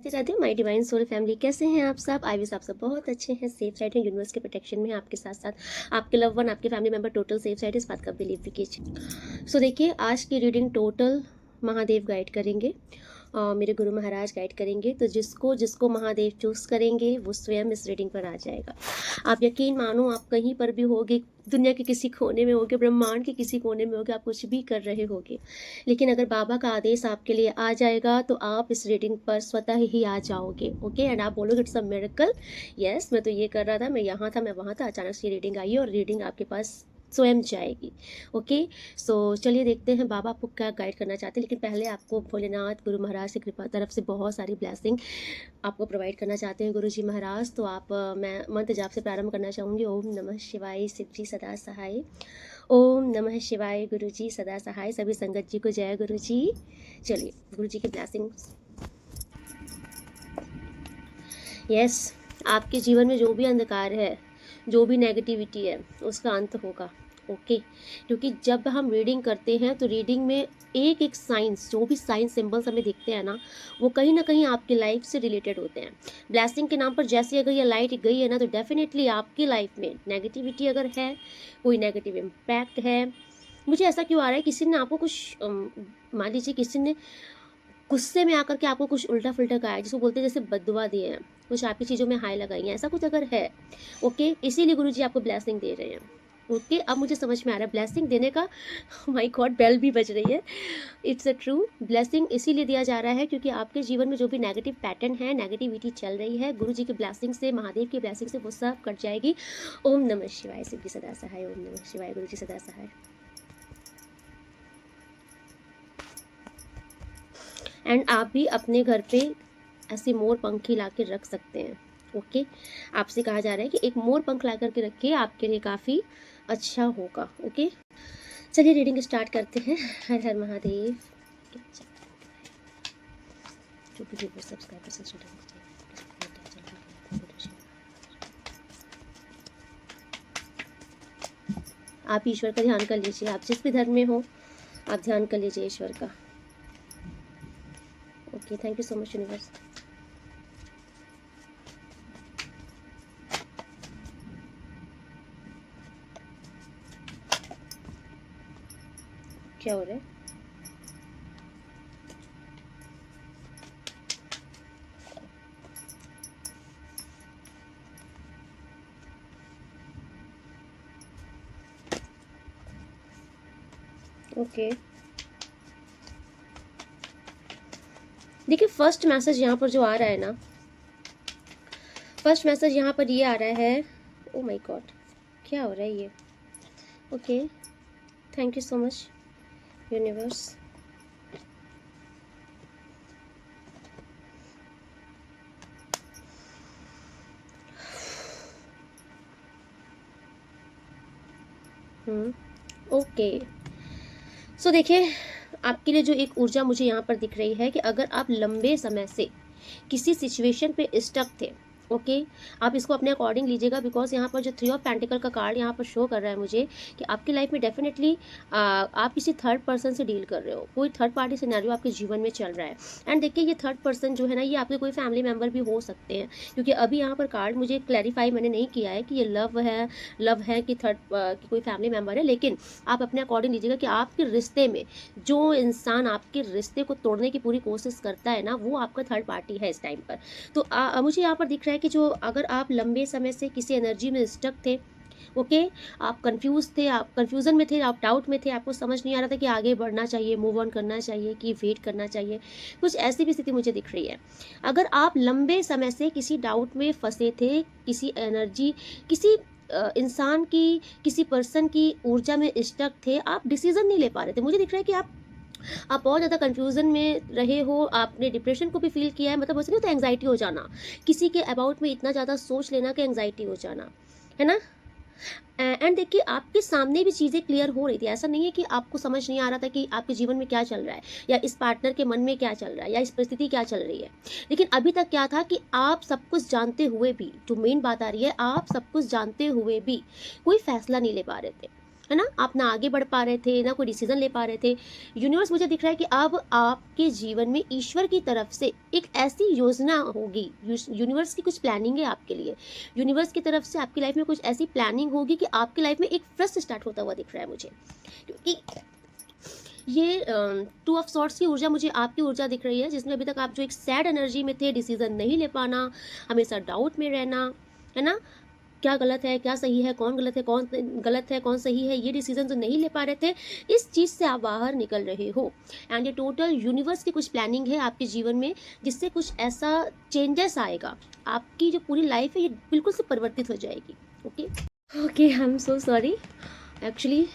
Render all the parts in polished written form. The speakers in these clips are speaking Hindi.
Radhe Radhe my divine soul family, कैसे हैं आप सब? आई विश आप सब बहुत अच्छे हैं, सेफ साइड हैं, यूनिवर्स के प्रोटेक्शन में हैं। आपके साथ साथ आपके लव वन, आपके family member total safe side, इस बात का बिलीव भी कीजिए। सो देखिए, आज की रीडिंग टोटल महादेव गाइड करेंगे। मेरे गुरु महाराज गाइड करेंगे। तो जिसको जिसको महादेव चूज करेंगे वो स्वयं इस रीडिंग पर आ जाएगा। आप यकीन मानो, आप कहीं पर भी होगे, दुनिया के किसी कोने में होगे, ब्रह्मांड के किसी कोने में होगे, आप कुछ भी कर रहे होगे, लेकिन अगर बाबा का आदेश आपके लिए आ जाएगा तो आप इस रीडिंग पर स्वतः ही आ जाओगे। ओके, एंड आप बोलोगे इट्स अ मिरेकल। यस, मैं तो ये कर रहा था, मैं यहाँ था, मैं वहाँ था, अचानक से रीडिंग आई और रीडिंग आपके पास स्वयं जाएगी। ओके, सो चलिए देखते हैं बाबा आपको क्या गाइड करना चाहते हैं। लेकिन पहले आपको भोलेनाथ गुरु महाराज से कृपा तरफ से बहुत सारी ब्लेसिंग आपको प्रोवाइड करना चाहते हैं गुरु जी महाराज। तो आप मैं मंत्र जाप से प्रारंभ करना चाहूँगी। ओम नमः शिवाय, शिव जी सदा सहाय। ओम नमः शिवाय, गुरु जी सदा सहाय। सभी संगत जी को जय गुरु जी। चलिए गुरु जी की ब्लेसिंग। यस, आपके जीवन में जो भी अंधकार है, जो भी नेगेटिविटी है, उसका अंत होगा। ओके, क्योंकि जब हम रीडिंग करते हैं तो रीडिंग में एक एक साइंस, जो भी साइंस सिंबल्स हमें दिखते हैं वो कहीं ना कहीं आपकी लाइफ से रिलेटेड होते हैं। ब्लेसिंग के नाम पर जैसे अगर ये लाइट गई है ना, तो डेफिनेटली आपकी लाइफ में नेगेटिविटी अगर है, कोई नेगेटिव इम्पैक्ट है। मुझे ऐसा क्यों आ रहा है, किसी ने आपको कुछ मान लीजिए किसी ने गुस्से में आकर के आपको कुछ उल्टा फुल्टा कहा है, जिसको बोलते हैं जैसे बददुआ दिए हैं, कुछ आपकी चीज़ों में हाई लगाई हैं, ऐसा कुछ अगर है, ओके, इसीलिए गुरुजी आपको ब्लेसिंग दे रहे हैं। ओके, अब मुझे समझ में आ रहा है ब्लेसिंग देने का। माय गॉड, बेल भी बज रही है। इट्स अ ट्रू, ब्लेसिंग इसीलिए दिया जा रहा है क्योंकि आपके जीवन में जो भी नेगेटिव पैटर्न है, नेगेटिविटी चल रही है, गुरुजी की ब्लेसिंग से, महादेव की ब्लेसिंग से वो सब कट जाएगी। ओम नमः शिवाय, शिव जी सदा सहाय। ओम नमः शिवाय, गुरुजी सदा सहाय। एंड आप भी अपने घर पे ऐसे मोर पंखी ला के रख सकते हैं। ओके, आपसे कहा जा रहा है कि एक मोर पंख ला करके रखिए, आपके लिए काफ़ी अच्छा होगा। ओके, चलिए रीडिंग स्टार्ट करते हैं। हर हर महादेव। जो भी व्यूअर सब्सक्राइबर्स आप ईश्वर का ध्यान कर लीजिए। आप जिस भी धर्म में हो, आप ध्यान कर लीजिए ईश्वर का। Okay, thank you so much universe. क्या हो रहा है? ओके, देखिए फर्स्ट मैसेज यहाँ पर जो आ रहा है ना, फर्स्ट मैसेज यहाँ पर ये आ रहा है। ओ माय गॉड, क्या हो रहा है ये? Okay, thank you so much universe. Okay, so देखिए, आपके लिए जो एक ऊर्जा मुझे यहाँ पर दिख रही है कि अगर आप लंबे समय से किसी सिचुएशन पे स्टक थे, ओके, आप इसको अपने अकॉर्डिंग लीजिएगा। बिकॉज यहाँ पर जो 3 ऑफ पेंटिकल का कार्ड यहाँ पर शो कर रहा है मुझे कि आपकी लाइफ में डेफिनेटली आप किसी थर्ड पर्सन से डील कर रहे हो, कोई थर्ड पार्टी सिनेरियो आपके जीवन में चल रहा है। एंड देखिए, ये थर्ड पर्सन जो है ना, ये आपके कोई फैमिली मेम्बर भी हो सकते हैं, क्योंकि अभी यहाँ पर कार्ड मुझे क्लैरिफाई मैंने नहीं किया है कि ये लव है कि थर्ड कि कोई फैमिली मेम्बर है। लेकिन आप अपने अकॉर्डिंग लीजिएगा कि आपके रिश्ते में जो इंसान आपके रिश्ते को तोड़ने की पूरी कोशिश करता है ना, वो आपका थर्ड पार्टी है इस टाइम पर। तो मुझे यहाँ पर दिख रहा है कि जो अगर आप लंबे समय से किसी एनर्जी में स्टक थे, ओके, आप कंफ्यूज थे, आप कंफ्यूजन में थे, आप डाउट में थे, आपको समझ नहीं आ रहा था कि आगे बढ़ना चाहिए, मूव ऑन करना चाहिए कि वेट करना चाहिए, कुछ ऐसी भी स्थिति मुझे दिख रही है। अगर आप लंबे समय से किसी डाउट में फंसे थे, किसी एनर्जी, किसी इंसान की, किसी पर्सन की ऊर्जा में स्टक थे, आप डिसीजन नहीं ले पा रहे थे, मुझे दिख रहा है कि आप बहुत ज़्यादा कन्फ्यूज़न में रहे हो, आपने डिप्रेशन को भी फील किया है। मतलब वैसे नहीं होता एंग्जाइटी हो जाना, किसी के अबाउट में इतना ज़्यादा सोच लेना कि एंग्जाइटी हो जाना, है ना। एंड देखिए, आपके सामने भी चीज़ें क्लियर हो रही थी। ऐसा नहीं है कि आपको समझ नहीं आ रहा था कि आपके जीवन में क्या चल रहा है, या इस पार्टनर के मन में क्या चल रहा है, या इस परिस्थिति क्या चल रही है। लेकिन अभी तक क्या था कि आप सब कुछ जानते हुए भी, जो मेन बात आ रही है, आप सब कुछ जानते हुए भी कोई फैसला नहीं ले पा रहे थे। है ना? आप ना आगे बढ़ पा रहे थे, ना कोई डिसीज़न ले पा रहे थे। यूनिवर्स मुझे दिख रहा है कि अब आपके जीवन में ईश्वर की तरफ से एक ऐसी योजना होगी, यूनिवर्स की कुछ प्लानिंग है आपके लिए। यूनिवर्स की तरफ से आपकी लाइफ में कुछ ऐसी प्लानिंग होगी कि आपकी लाइफ में एक फ्रस्ट स्टार्ट होता हुआ दिख रहा है मुझे। क्योंकि ये टू ऑफ सॉर्ड्स की ऊर्जा मुझे आपकी ऊर्जा दिख रही है, जिसमें अभी तक आप जो एक सैड एनर्जी में थे, डिसीज़न नहीं ले पाना, हमेशा डाउट में रहना, है ना? क्या गलत है, क्या सही है, कौन गलत है, कौन गलत है, कौन सही है, ये डिसीजन जो नहीं ले पा रहे थे, इस चीज़ से आप बाहर निकल रहे हो। एंड ये टोटल यूनिवर्स की कुछ प्लानिंग है आपके जीवन में, जिससे कुछ ऐसा चेंजेस आएगा। आपकी जो पूरी लाइफ है ये बिल्कुल से परिवर्तित हो जाएगी। Okay okay, I am so sorry. Actually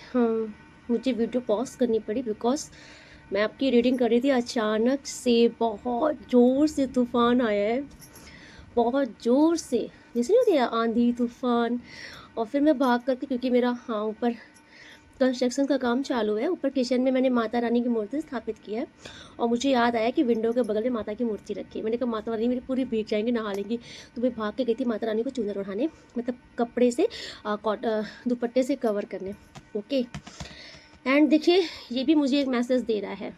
मुझे वीडियो पॉज करनी पड़ी बिकॉज मैं आपकी रीडिंग कर रही थी, अचानक से बहुत ज़ोर से तूफान आया है, बहुत ज़ोर से, जैसे नहीं होती है आंधी तूफान। और फिर मैं भाग करके, क्योंकि मेरा ऊपर कंस्ट्रक्शन का काम चालू है, ऊपर किचन में मैंने माता रानी की मूर्ति स्थापित की है, और मुझे याद आया कि विंडो के बगल में माता की मूर्ति रखी है। मैंने कहा माता रानी मेरी पूरी भीग जाएंगी, नहा लेंगी, तो मैं भाग के गई थी माता रानी को चुनर उठाने, मतलब कपड़े से दुपट्टे से कवर करने। ओके, एंड देखिए ये भी मुझे एक मैसेज दे रहा है।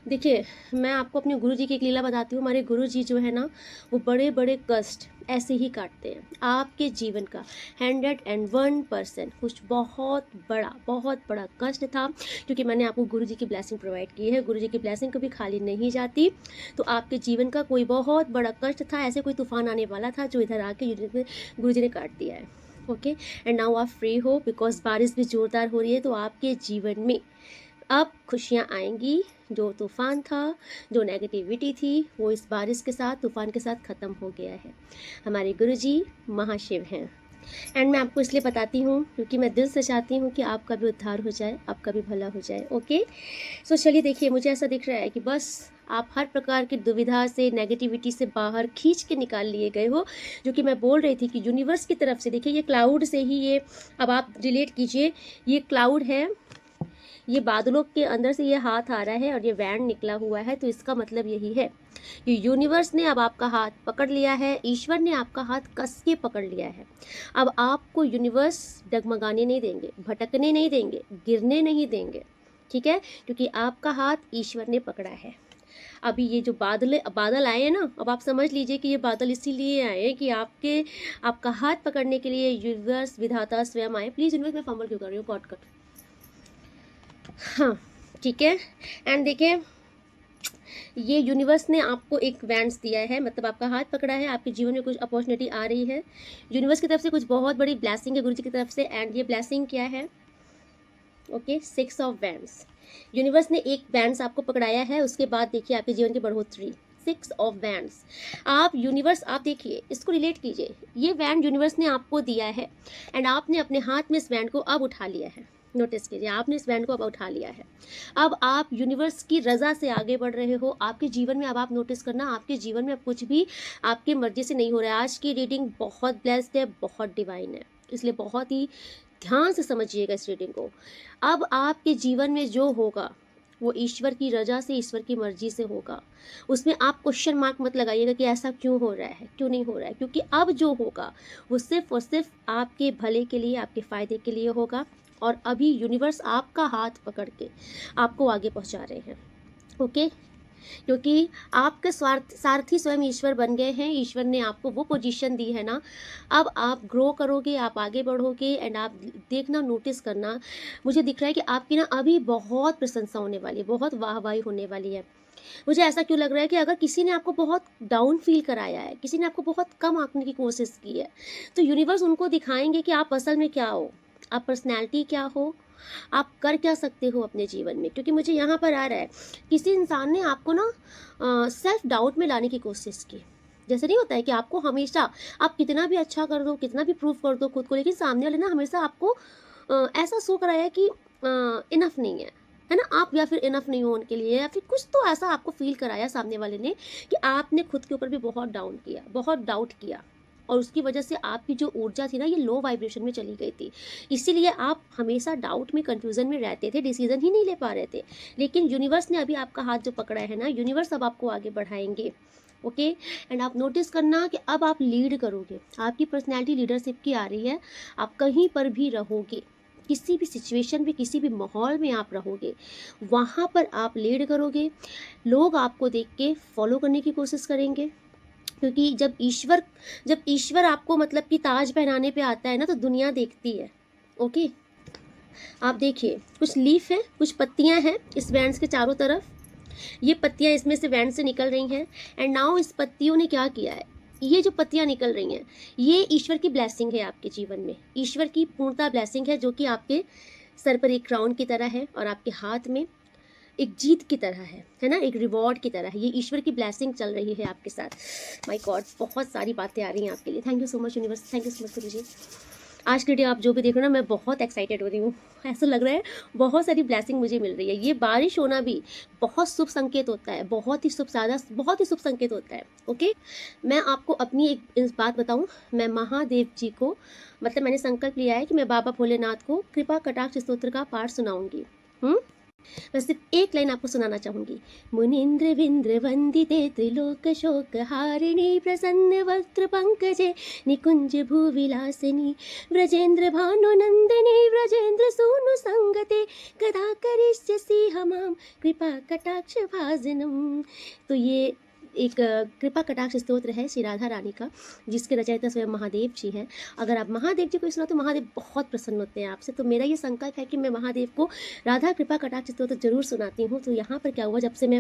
देखिए, मैं आपको अपने गुरुजी की एक लीला बताती हूँ। हमारे गुरुजी जो है ना, वो बड़े बड़े कष्ट ऐसे ही काटते हैं। आपके जीवन का 101% कुछ बहुत बड़ा कष्ट था, क्योंकि मैंने आपको गुरुजी की ब्लेसिंग प्रोवाइड की है। गुरुजी की ब्लेसिंग कभी खाली नहीं जाती। तो आपके जीवन का कोई बहुत बड़ा कष्ट था, ऐसे कोई तूफान आने वाला था जो इधर आके गुरुजी ने काट दिया है। ओके, एंड नाउ आप फ्री हो, बिकॉज बारिश भी जोरदार हो रही है, तो आपके जीवन में अब खुशियाँ आएंगी। जो तूफ़ान था, जो नेगेटिविटी थी, वो इस बारिश के साथ, तूफ़ान के साथ ख़त्म हो गया है। हमारे गुरुजी महाशिव हैं। एंड मैं आपको इसलिए बताती हूँ क्योंकि मैं दिल से चाहती हूँ कि आपका भी उद्धार हो जाए, आपका भी भला हो जाए। ओके, सो चलिए देखिए, मुझे ऐसा दिख रहा है कि बस आप हर प्रकार की दुविधा से, नेगेटिविटी से बाहर खींच के निकाल लिए गए हो। जो कि मैं बोल रही थी कि यूनिवर्स की तरफ से, देखिए ये क्लाउड से ही, ये अब आप रिलेट कीजिए, ये क्लाउड है, ये बादलों के अंदर से ये हाथ आ रहा है और ये वैन निकला हुआ है। तो इसका मतलब यही है कि यूनिवर्स ने अब आपका हाथ पकड़ लिया है, ईश्वर ने आपका हाथ कस के पकड़ लिया है। अब आपको यूनिवर्स डगमगाने नहीं देंगे, भटकने नहीं देंगे, गिरने नहीं देंगे, ठीक है? क्योंकि आपका हाथ ईश्वर ने पकड़ा है। अभी ये जो बादल आए हैं ना, अब आप समझ लीजिए कि ये बादल इसीलिए आए हैं कि आपका हाथ पकड़ने के लिए यूनिवर्स, विधाता स्वयं आए। प्लीज़ यूनिवर्स, मैं फंबल क्यों कर रही हूँ, कट। हाँ, ठीक है। एंड देखिए, ये यूनिवर्स ने आपको एक वैंस दिया है, मतलब आपका हाथ पकड़ा है, आपके जीवन में कुछ अपॉर्चुनिटी आ रही है। यूनिवर्स की तरफ से कुछ बहुत बड़ी ब्लेसिंग है, गुरुजी की तरफ से। एंड ये ब्लेसिंग क्या है? Okay, 6 of vents. यूनिवर्स ने एक वैंस आपको पकड़ाया है, उसके बाद देखिए आपके जीवन की बढ़ोतरी। 6 ऑफ वैंस। आप यूनिवर्स, आप देखिए, इसको रिलेट कीजिए, ये वैंड यूनिवर्स ने आपको दिया है, एंड आपने अपने हाथ में इस वैंड को अब उठा लिया है। नोटिस कीजिए, आपने इस वैंड को अब उठा लिया है। अब आप यूनिवर्स की रज़ा से आगे बढ़ रहे हो। आपके जीवन में अब आप नोटिस करना, आपके जीवन में अब कुछ भी आपकी मर्जी से नहीं हो रहा है। आज की रीडिंग बहुत ब्लेस्ड है, बहुत डिवाइन है, इसलिए बहुत ही ध्यान से समझिएगा इस रीडिंग को। अब आपके जीवन में जो होगा वो ईश्वर की रजा से, ईश्वर की मर्जी से होगा। उसमें आप क्वेश्चन मार्क मत लगाइएगा कि ऐसा क्यों हो रहा है, क्यों नहीं हो रहा है, क्योंकि अब जो होगा वो सिर्फ और सिर्फ आपके भले के लिए, आपके फ़ायदे के लिए होगा। और अभी यूनिवर्स आपका हाथ पकड़ के आपको आगे पहुंचा रहे हैं। ओके, क्योंकि आपके सारथी स्वयं ईश्वर बन गए हैं। ईश्वर ने आपको वो पोजीशन दी है ना, अब आप ग्रो करोगे, आप आगे बढ़ोगे। एंड आप देखना, नोटिस करना, मुझे दिख रहा है कि आपकी ना अभी बहुत प्रशंसा होने वाली है, बहुत वाहवाही होने वाली है। मुझे ऐसा क्यों लग रहा है कि अगर किसी ने आपको बहुत डाउन फील कराया है, किसी ने आपको बहुत कम आंकने की कोशिश की है, तो यूनिवर्स उनको दिखाएंगे कि आप असल में क्या हो, आप पर्सनैलिटी क्या हो, आप कर क्या सकते हो अपने जीवन में। क्योंकि मुझे यहाँ पर आ रहा है, किसी इंसान ने आपको ना सेल्फ डाउट में लाने की कोशिश की। जैसे नहीं होता है कि आपको हमेशा, आप कितना भी अच्छा कर दो, कितना भी प्रूफ कर दो खुद को, लेकिन सामने वाले ना हमेशा आपको ऐसा शो कराया कि इनफ नहीं है ना, आप या फिर इनफ नहीं हो उनके लिए, या फिर कुछ तो ऐसा आपको फील कराया सामने वाले ने कि आपने खुद के ऊपर भी बहुत डाउन किया, बहुत डाउट किया, और उसकी वजह से आपकी जो ऊर्जा थी ना, ये लो वाइब्रेशन में चली गई थी। इसीलिए आप हमेशा डाउट में, कंफ्यूजन में रहते थे, डिसीजन ही नहीं ले पा रहे थे। लेकिन यूनिवर्स ने अभी आपका हाथ जो पकड़ा है ना, यूनिवर्स अब आपको आगे बढ़ाएंगे। ओके, एंड आप नोटिस करना कि अब आप लीड करोगे, आपकी पर्सनैलिटी लीडरशिप की आ रही है, आप कहीं पर भी रहोगे, किसी भी सिचुएशन में, किसी भी माहौल में आप रहोगे, वहाँ पर आप लीड करोगे। लोग आपको देख के फॉलो करने की कोशिश करेंगे, क्योंकि जब ईश्वर आपको मतलब कि ताज पहनाने पे आता है ना, तो दुनिया देखती है। ओके, आप देखिए, कुछ लीफ है, कुछ पत्तियां हैं इस बैंड के चारों तरफ। ये पत्तियां इसमें से बैंड से निकल रही हैं। एंड नाउ इस पत्तियों ने क्या किया है, ये जो पत्तियां निकल रही हैं, ये ईश्वर की ब्लेसिंग है आपके जीवन में। ईश्वर की पूर्णता ब्लेसिंग है, जो कि आपके सर पर एक क्राउन की तरह है और आपके हाथ में एक जीत की तरह है ना, एक रिवॉर्ड की तरह है। ये ईश्वर की ब्लेसिंग चल रही है आपके साथ। माय गॉड, बहुत सारी बातें आ रही हैं आपके लिए। Thank you so much universe, thank you so much Guruji. आज की वीडियो आप जो भी देख रहे हो ना, मैं बहुत एक्साइटेड हो रही हूँ। ऐसा लग रहा है बहुत सारी ब्लेसिंग मुझे मिल रही है। ये बारिश होना भी बहुत शुभ संकेत होता है, बहुत ही शुभ, ज़्यादा बहुत ही शुभ संकेत होता है। ओके, मैं आपको अपनी एक बात बताऊँ, मैं महादेव जी को मतलब मैंने संकल्प लिया है कि मैं बाबा भोलेनाथ को कृपा कटाक्ष स्तोत्र का पाठ सुनाऊंगी। मैं सिर्फ एक लाइन आपको सुनाना चाहूंगी। मुनीन्द्र विंद्र वंदिते त्रिलोक शोक हारिणी प्रसन्न वक्त्र पंकजे निकुंज भूविलासिनी व्रजेंद्र भानु नंदिनी व्रजेंद्र सूनु संगते कदा करिष्यसि हमाम कृपा कटाक्ष भाजनम। तो ये एक कृपा कटाक्ष स्तोत्र है श्री राधा रानी का, जिसके रचयिता स्वयं महादेव जी हैं। अगर आप महादेव जी को सुना तो महादेव बहुत प्रसन्न होते हैं आपसे। तो मेरा ये संकल्प है कि मैं महादेव को राधा कृपा कटाक्ष स्तोत्र जरूर सुनाती हूँ। तो यहाँ पर क्या हुआ, जब से मैं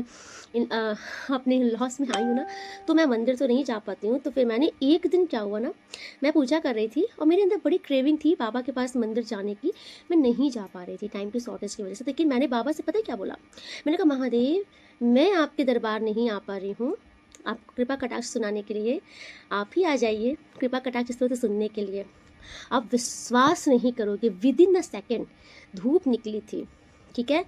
अपने लॉस में आई हूँ ना, तो मैं मंदिर तो नहीं जा पाती हूँ। तो फिर मैंने एक दिन क्या हुआ ना, मैं पूजा कर रही थी और मेरे अंदर बड़ी क्रेविंग थी बाबा के पास मंदिर जाने की। मैं नहीं जा पा रही थी टाइम की शॉर्टेज की वजह से। लेकिन मैंने बाबा से पता है क्या बोला, मैंने कहा महादेव, मैं आपके दरबार नहीं आ पा रही हूँ आपको कृपा कटाक्ष सुनाने के लिए, आप ही आ जाइए कृपा कटाक्ष स्तोत्र सुनने के लिए। आप विश्वास नहीं करोगे, विद इन अ सेकेंड धूप निकली थी। ठीक है,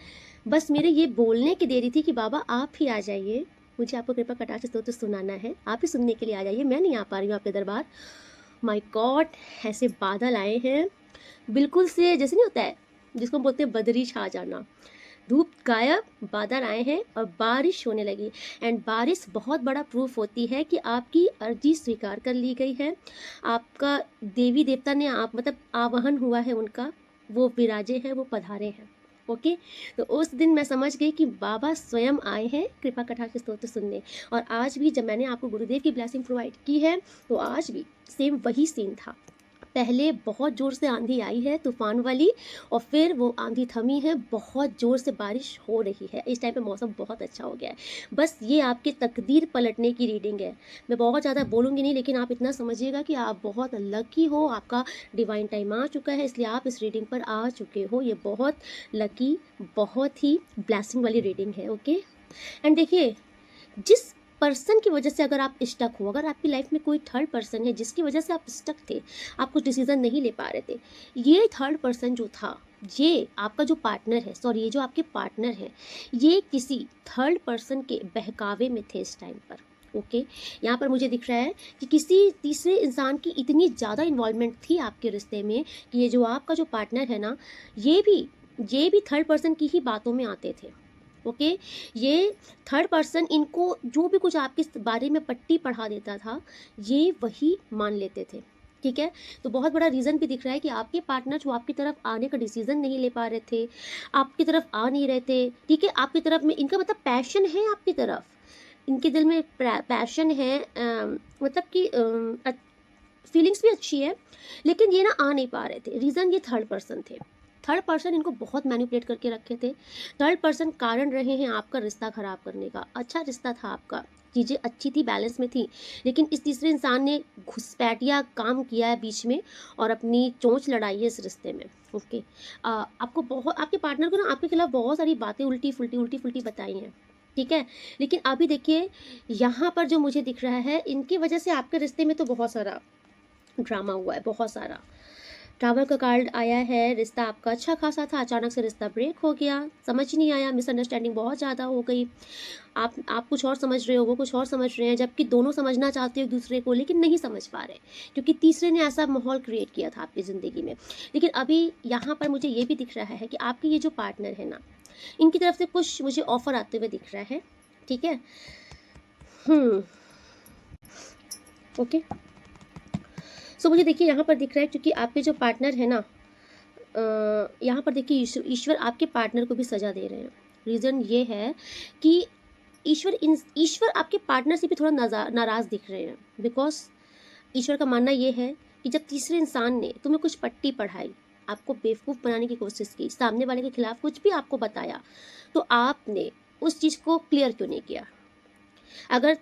बस मेरे ये बोलने की देरी थी कि बाबा आप ही आ जाइए, मुझे आपको कृपा कटाक्ष स्तोत्र सुनाना है, आप ही सुनने के लिए आ जाइए, मैं नहीं आ पा रही हूँ आपके दरबार। माय गॉड, ऐसे बादल आए हैं बिल्कुल से, जैसे नहीं होता है जिसको बोलते हैं बदरी छा जाना। धूप गायब, बादल आए हैं और बारिश होने लगी। एंड बारिश बहुत बड़ा प्रूफ होती है कि आपकी अर्जी स्वीकार कर ली गई है। आपका देवी देवता ने आप मतलब आवाहन हुआ है उनका, वो विराजे हैं, वो पधारे हैं। ओके, तो उस दिन मैं समझ गई कि बाबा स्वयं आए हैं कृपा कटाक्ष स्तोत्र सुनने। और आज भी जब मैंने आपको गुरुदेव की ब्लेसिंग प्रोवाइड की है, तो आज भी सेम वही सीन था। पहले बहुत ज़ोर से आंधी आई है तूफान वाली, और फिर वो आंधी थमी है, बहुत ज़ोर से बारिश हो रही है। इस टाइम पे मौसम बहुत अच्छा हो गया है। बस ये आपके तकदीर पलटने की रीडिंग है। मैं बहुत ज़्यादा बोलूँगी नहीं, लेकिन आप इतना समझिएगा कि आप बहुत लकी हो, आपका डिवाइन टाइम आ चुका है, इसलिए आप इस रीडिंग पर आ चुके हो। ये बहुत लकी, बहुत ही ब्लेसिंग वाली रीडिंग है। ओके, एंड देखिए, जिस पर्सन की वजह से अगर आप स्टक हो, अगर आपकी लाइफ में कोई थर्ड पर्सन है जिसकी वजह से आप स्टक थे, आप कुछ डिसीजन नहीं ले पा रहे थे, ये थर्ड पर्सन जो था, ये आपका जो पार्टनर है, सॉरी ये जो आपके पार्टनर है, ये किसी थर्ड पर्सन के बहकावे में थे इस टाइम पर। ओके, यहाँ पर मुझे दिख रहा है कि किसी तीसरे इंसान की इतनी ज़्यादा इन्वॉल्वमेंट थी आपके रिश्ते में कि ये जो आपका जो पार्टनर है ना, ये भी थर्ड पर्सन की ही बातों में आते थे। ओके, ये थर्ड पर्सन इनको जो भी कुछ आपके बारे में पट्टी पढ़ा देता था, ये वही मान लेते थे। ठीक है, तो बहुत बड़ा रीज़न भी दिख रहा है कि आपके पार्टनर जो आपकी तरफ आने का डिसीजन नहीं ले पा रहे थे, आपकी तरफ आ नहीं रहे थे। ठीक है, आपकी तरफ में इनका मतलब पैशन है आपकी तरफ, इनके दिल में पैशन है, मतलब कि फीलिंग्स भी अच्छी है, लेकिन ये ना आ नहीं पा रहे थे। रीज़न ये थर्ड पर्सन थे। थर्ड पर्सन इनको बहुत मैनिपुलेट करके रखे थे। थर्ड पर्सन कारण रहे हैं आपका रिश्ता ख़राब करने का। अच्छा रिश्ता था आपका, चीज़ें अच्छी थी, बैलेंस में थी, लेकिन इस तीसरे इंसान ने घुसपैठिया काम किया है बीच में और अपनी चोंच लड़ाई है इस रिश्ते में। ओके, आपको बहुत, आपके पार्टनर को ना आपके खिलाफ बहुत सारी बातें उल्टी फुल्टी बताई हैं। ठीक है, लेकिन अभी देखिए यहाँ पर जो मुझे दिख रहा है, इनकी वजह से आपके रिश्ते में तो बहुत सारा ड्रामा हुआ है, बहुत सारा टावर का कार्ड आया है। रिश्ता आपका अच्छा खासा था, अचानक से रिश्ता ब्रेक हो गया, समझ नहीं आया, मिसअंडरस्टैंडिंग बहुत ज़्यादा हो गई। आप कुछ और समझ रहे हो, वो कुछ और समझ रहे हैं, जबकि दोनों समझना चाहते हो एक दूसरे को, लेकिन नहीं समझ पा रहे, क्योंकि तीसरे ने ऐसा माहौल क्रिएट किया था आपकी ज़िंदगी में। लेकिन अभी यहाँ पर मुझे ये भी दिख रहा है कि आपके ये जो पार्टनर है ना, इनकी तरफ से कुछ मुझे ऑफ़र आते हुए दिख रहा है। ठीक है, ओके, सो मुझे देखिए यहाँ पर दिख रहा है, क्योंकि आपके जो पार्टनर है ना, यहाँ पर देखिए ईश्वर आपके पार्टनर को भी सज़ा दे रहे हैं। रीज़न ये है कि ईश्वर आपके पार्टनर से भी थोड़ा नाराज़ दिख रहे हैं, बिकॉज़ ईश्वर का मानना ये है कि जब तीसरे इंसान ने तुम्हें कुछ पट्टी पढ़ाई, आपको बेवकूफ़ बनाने की कोशिश की, सामने वाले के खिलाफ कुछ भी आपको बताया, तो आपने उस चीज़ को क्लियर क्यों नहीं किया? अगर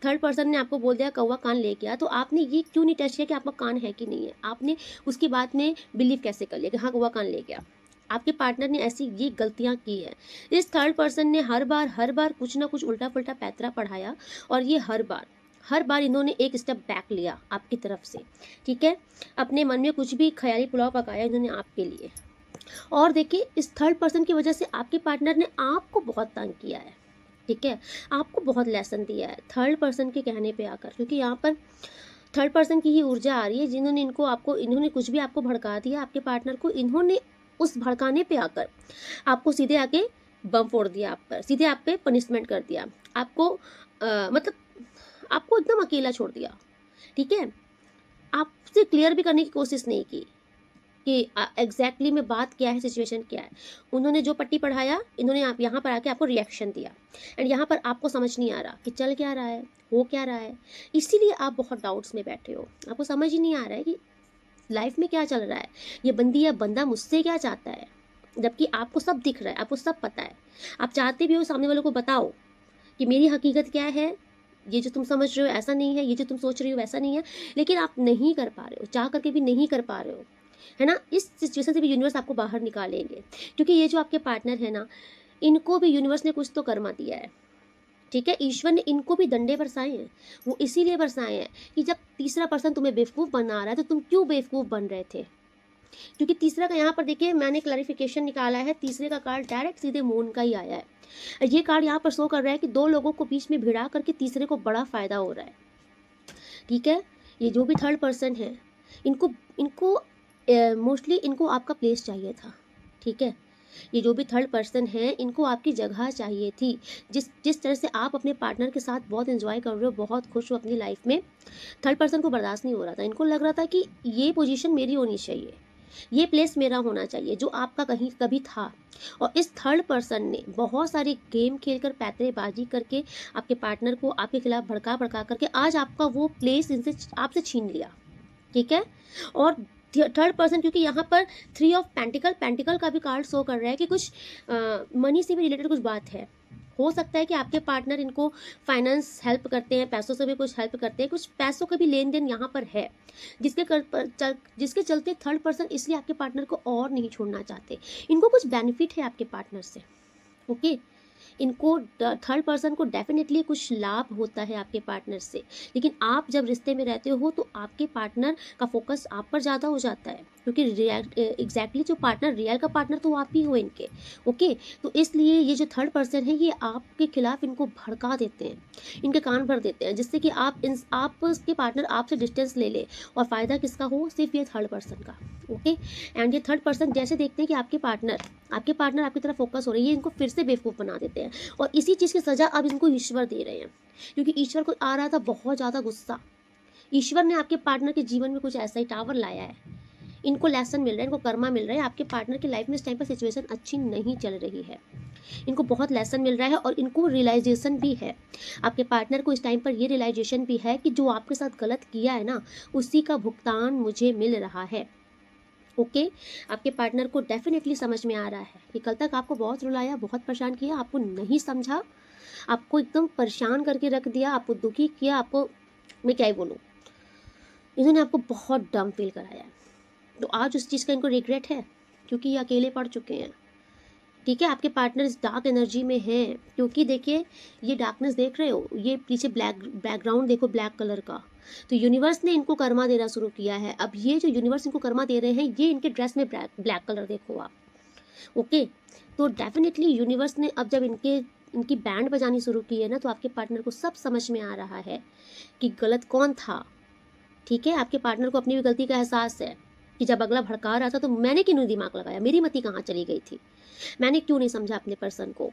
थर्ड पर्सन ने आपको बोल दिया कौवा कान ले गया, तो आपने ये क्यों नहीं टेस्ट किया कि आपका कान है कि नहीं है? आपने उसकी बात में बिलीव कैसे कर लिया कि हाँ, कौवा कान ले गया? आपके पार्टनर ने ऐसी ये गलतियाँ की हैं। इस थर्ड पर्सन ने हर बार कुछ ना कुछ उल्टा-पुल्टा पैंतरा पढ़ाया, और ये हर बार इन्होंने एक स्टेप बैक लिया आपकी तरफ से, ठीक है? अपने मन में कुछ भी ख़याली पुलाव पकाया इन्होंने आपके लिए। और देखिए, इस थर्ड पर्सन की वजह से आपके पार्टनर ने आपको बहुत तंग किया है, ठीक है? आपको बहुत लेसन दिया है थर्ड पर्सन के कहने पे आकर, क्योंकि यहाँ पर थर्ड पर्सन की ही ऊर्जा आ रही है, जिन्होंने इन्होंने कुछ भी आपको भड़का दिया, आपके पार्टनर को, इन्होंने उस भड़काने पे आकर आपको सीधे आके बम फोड़ दिया आप पर, सीधे आप पे पनिशमेंट कर दिया, आपको मतलब आपको एकदम अकेला छोड़ दिया, ठीक है? आपसे क्लियर भी करने की कोशिश नहीं की कि एग्जैक्टली में बात क्या है, सिचुएशन क्या है। उन्होंने जो पट्टी पढ़ाया, इन्होंने आप यहाँ पर आके आपको रिएक्शन दिया, एंड यहाँ पर आपको समझ नहीं आ रहा कि चल क्या रहा है, हो क्या रहा है। इसीलिए आप बहुत डाउट्स में बैठे हो, आपको समझ ही नहीं आ रहा है कि लाइफ में क्या चल रहा है, ये बंदी या बंदा मुझसे क्या चाहता है, जबकि आपको सब दिख रहा है, आपको सब पता है। आप चाहते भी हो सामने वालों को बताओ कि मेरी हकीकत क्या है, ये जो तुम समझ रहे हो ऐसा नहीं है, ये जो तुम सोच रही हो वैसा नहीं है, लेकिन आप नहीं कर पा रहे हो, चाह करके भी नहीं कर पा रहे हो, है ना? इस सिचुएशन से भी यूनिवर्स आपको बाहर निकालेंगे, क्योंकि ये जो आपके पार्टनर है ना, इनको भी यूनिवर्स ने कुछ तो कर्मा दिया है, ठीक है? ईश्वर ने इनको भी डंडे बरसाए हैं। वो इसीलिए बरसाए हैं कि जब तीसरा पर्सन तुम्हें बेवकूफ़ बना रहा है, तो तुम क्यों बेवकूफ़ बन रहे थे? क्योंकि तीसरा का यहाँ पर देखिए मैंने क्लैरिफिकेशन निकाला है, तीसरे का कार्ड डायरेक्ट सीधे मून का ही आया है। ये कार्ड यहाँ पर शो कर रहा है कि दो लोगों को बीच में भिड़ा करके तीसरे को बड़ा फ़ायदा हो रहा है, ठीक है? ये जो भी थर्ड पर्सन है, इनको इनको मोस्टली इनको आपका प्लेस चाहिए था, ठीक है? ये जो भी थर्ड पर्सन है, इनको आपकी जगह चाहिए थी। जिस जिस तरह से आप अपने पार्टनर के साथ बहुत एंजॉय कर रहे हो, बहुत खुश हो अपनी लाइफ में, थर्ड पर्सन को बर्दाश्त नहीं हो रहा था। इनको लग रहा था कि ये पोजीशन मेरी होनी चाहिए, ये प्लेस मेरा होना चाहिए जो आपका कहीं कभी था। और इस थर्ड पर्सन ने बहुत सारे गेम खेलकर, पैंतरेबाजी करके आपके पार्टनर को आपके खिलाफ भड़का भड़का करके आज आपका वो प्लेस इनसे आपसे छीन लिया, ठीक है? और थर्ड पर्सन, क्योंकि यहाँ पर थ्री ऑफ पेंटिकल का भी कार्ड शो कर रहा है कि कुछ मनी से भी रिलेटेड कुछ बात है। हो सकता है कि आपके पार्टनर इनको फाइनेंस हेल्प करते हैं, पैसों से भी कुछ हेल्प करते हैं, कुछ पैसों का भी लेन देन यहाँ पर है, जिसके चलते थर्ड पर्सन इसलिए आपके पार्टनर को और नहीं छोड़ना चाहते। इनको कुछ बेनिफिट है आपके पार्टनर से, ओके? इनको थर्ड पर्सन को डेफिनेटली कुछ लाभ होता है आपके पार्टनर से, लेकिन आप जब रिश्ते में रहते हो तो आपके पार्टनर का फोकस आप पर ज़्यादा हो जाता है, क्योंकि एग्जैक्टली जो पार्टनर, रियल का पार्टनर तो आप ही हो इनके, ओके? तो इसलिए ये जो थर्ड पर्सन है, ये आपके खिलाफ इनको भड़का देते हैं, इनके कान भर देते हैं, जिससे कि आपके पार्टनर आपसे डिस्टेंस ले ले, और फ़ायदा किसका हो? सिर्फ ये थर्ड पर्सन का, ओके? एंड ये थर्ड पर्सन जैसे देखते हैं कि आपके पार्टनर आपकी तरफ फोकस हो रही है, इनको फिर से बेवकूफ़ बना देते हैं, और इसी चीज़ की सज़ा अब इनको ईश्वर दे रहे हैं, क्योंकि ईश्वर को आ रहा था बहुत ज़्यादा गुस्सा। ईश्वर ने आपके पार्टनर के जीवन में कुछ ऐसा ही टावर लाया है, इनको लेसन मिल रहा है, इनको कर्मा मिल रहा है। आपके पार्टनर की लाइफ में इस टाइम पर सिचुएशन अच्छी नहीं चल रही है, इनको बहुत लेसन मिल रहा है, और इनको रियलाइजेशन भी है। आपके पार्टनर को इस टाइम पर ये रियलाइजेशन भी है कि जो आपके साथ गलत किया है ना, उसी का भुगतान मुझे मिल रहा है, ओके? आपके पार्टनर को डेफिनेटली समझ में आ रहा है कि कल तक आपको बहुत रुलाया, बहुत परेशान किया, आपको नहीं समझा, आपको एकदम परेशान करके रख दिया, आपको दुखी किया, आपको, मैं क्या ही बोलूँ, इन्होंने आपको बहुत डम फील कराया है। तो आज उस चीज़ का इनको रिग्रेट है, क्योंकि ये अकेले पड़ चुके हैं, ठीक है? आपके पार्टनर इस डार्क एनर्जी में हैं, क्योंकि देखिए ये डार्कनेस देख रहे हो, ये पीछे ब्लैक बैकग्राउंड देखो, ब्लैक कलर का, तो यूनिवर्स ने इनको कर्मा देना शुरू किया है। अब ये जो यूनिवर्स इनको कर्मा दे रहे हैं, ये इनके ड्रेस में ब्लैक कलर देखो आप, ओके? तो डेफिनेटली यूनिवर्स ने अब जब इनकी बैंड बजानी शुरू की है ना, तो आपके पार्टनर को सब समझ में आ रहा है कि गलत कौन था, ठीक है? आपके पार्टनर को अपनी भी गलती का एहसास है कि जब अगला भड़का रहा था तो मैंने क्यों नहीं दिमाग लगाया, मेरी मति कहाँ चली गई थी, मैंने क्यों नहीं समझा अपने पर्सन को,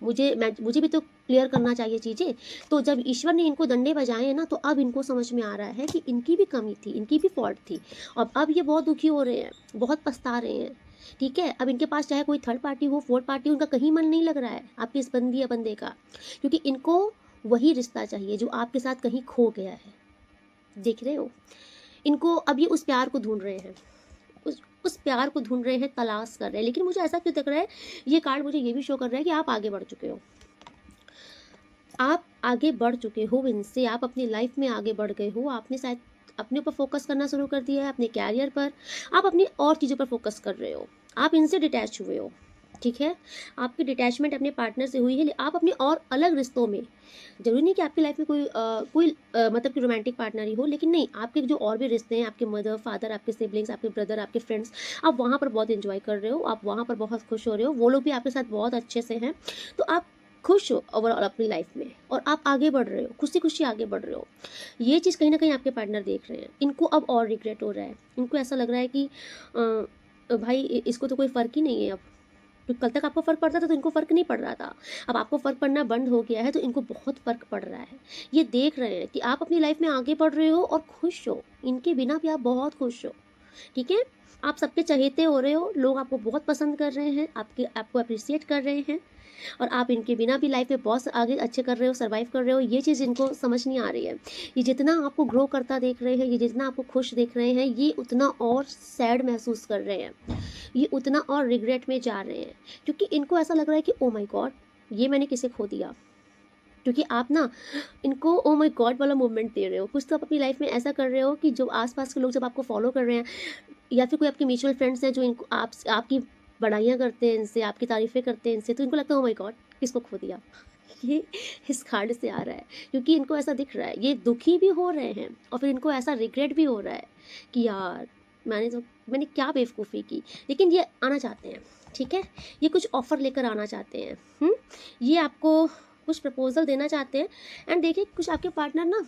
मुझे भी तो क्लियर करना चाहिए चीज़ें। तो जब ईश्वर ने इनको डंडे बजाए हैं ना, तो अब इनको समझ में आ रहा है कि इनकी भी कमी थी, इनकी भी फॉल्ट थी, और अब ये बहुत दुखी हो रहे हैं, बहुत पछता रहे हैं ठीक है, अब इनके पास चाहे कोई थर्ड पार्टी हो, फोर्थ पार्टी हो, उनका कहीं मन नहीं लग रहा है आपकी इस बंदी या बंदे का, क्योंकि इनको वही रिश्ता चाहिए जो आपके साथ कहीं खो गया है। देख रहे हो, इनको अब ये उस प्यार को ढूंढ रहे हैं, उस प्यार को ढूंढ रहे हैं, तलाश कर रहे हैं। लेकिन मुझे ऐसा क्यों दिख रहा है, ये कार्ड मुझे ये भी शो कर रहा है कि आप आगे बढ़ चुके हो, आप आगे बढ़ चुके हो इनसे, आप अपनी लाइफ में आगे बढ़ गए हो। आपने शायद अपने ऊपर फोकस करना शुरू कर दिया है, अपने कैरियर पर, आप अपनी और चीज़ों पर फोकस कर रहे हो, आप इनसे डिटैच हुए हो। ठीक है, आपकी डिटैचमेंट अपने पार्टनर से हुई है, आप अपने और अलग रिश्तों में, जरूरी नहीं कि आपकी लाइफ में कोई मतलब कि रोमांटिक पार्टनर ही हो, लेकिन नहीं, आपके जो और भी रिश्ते हैं, आपके मदर फादर, आपके सिबलिंग्स, आपके ब्रदर, आपके फ्रेंड्स, आप वहाँ पर बहुत इंजॉय कर रहे हो, आप वहाँ पर बहुत खुश हो रहे हो, वो लोग भी आपके साथ बहुत अच्छे से हैं, तो आप खुश हो ओवरऑल अपनी लाइफ में, और आप आगे बढ़ रहे हो, खुशी खुशी आगे बढ़ रहे हो। ये चीज़ कहीं ना कहीं आपके पार्टनर देख रहे हैं, इनको अब और रिग्रेट हो रहा है, इनको ऐसा लग रहा है कि भाई इसको तो कोई फ़र्क ही नहीं है अब, तो कल तक आपको फ़र्क पड़ता था तो इनको फ़र्क नहीं पड़ रहा था, अब आपको फ़र्क पड़ना बंद हो गया है तो इनको बहुत फ़र्क पड़ रहा है। ये देख रहे हैं कि आप अपनी लाइफ में आगे बढ़ रहे हो और खुश हो, इनके बिना भी आप बहुत खुश हो। ठीक है, आप सबके चहेते हो रहे हो, लोग आपको बहुत पसंद कर रहे हैं, आपको अप्रिशिएट कर रहे हैं, और आप इनके बिना भी लाइफ में बहुत आगे अच्छे कर रहे हो, सर्वाइव कर रहे हो। ये चीज़ इनको समझ नहीं आ रही है। ये जितना आपको ग्रो करता देख रहे हैं, ये जितना आपको खुश देख रहे हैं, ये उतना और सैड महसूस कर रहे हैं, ये उतना और रिग्रेट में जा रहे हैं, क्योंकि इनको ऐसा लग रहा है कि ओ माय गॉड, ये मैंने किसे खो दिया। क्योंकि आप ना इनको ओ माय गॉड वाला मूवमेंट दे रहे हो, कुछ तो आप अपनी लाइफ में ऐसा कर रहे हो कि जो आसपास के लोग जब आपको फॉलो कर रहे हैं, या फिर कोई आपके म्यूचुअल फ्रेंड्स हैं जो इनको आपकी बड़ाइयाँ करते हैं इनसे, आपकी तारीफ़ें करते हैं इनसे, तो इनको लगता है ओ माय गॉड, किसको खो दिया। ये इस कार्ड से आ रहा है, क्योंकि इनको ऐसा दिख रहा है, ये दुखी भी हो रहे हैं, और फिर इनको ऐसा रिग्रेट भी हो रहा है कि यार मैंने क्या बेवकूफ़ी की। लेकिन ये आना चाहते हैं, ठीक है, ये कुछ ऑफ़र लेकर आना चाहते हैं। ये आपको कुछ प्रपोजल देना चाहते हैं। एंड देखिए, कुछ आपके पार्टनर ना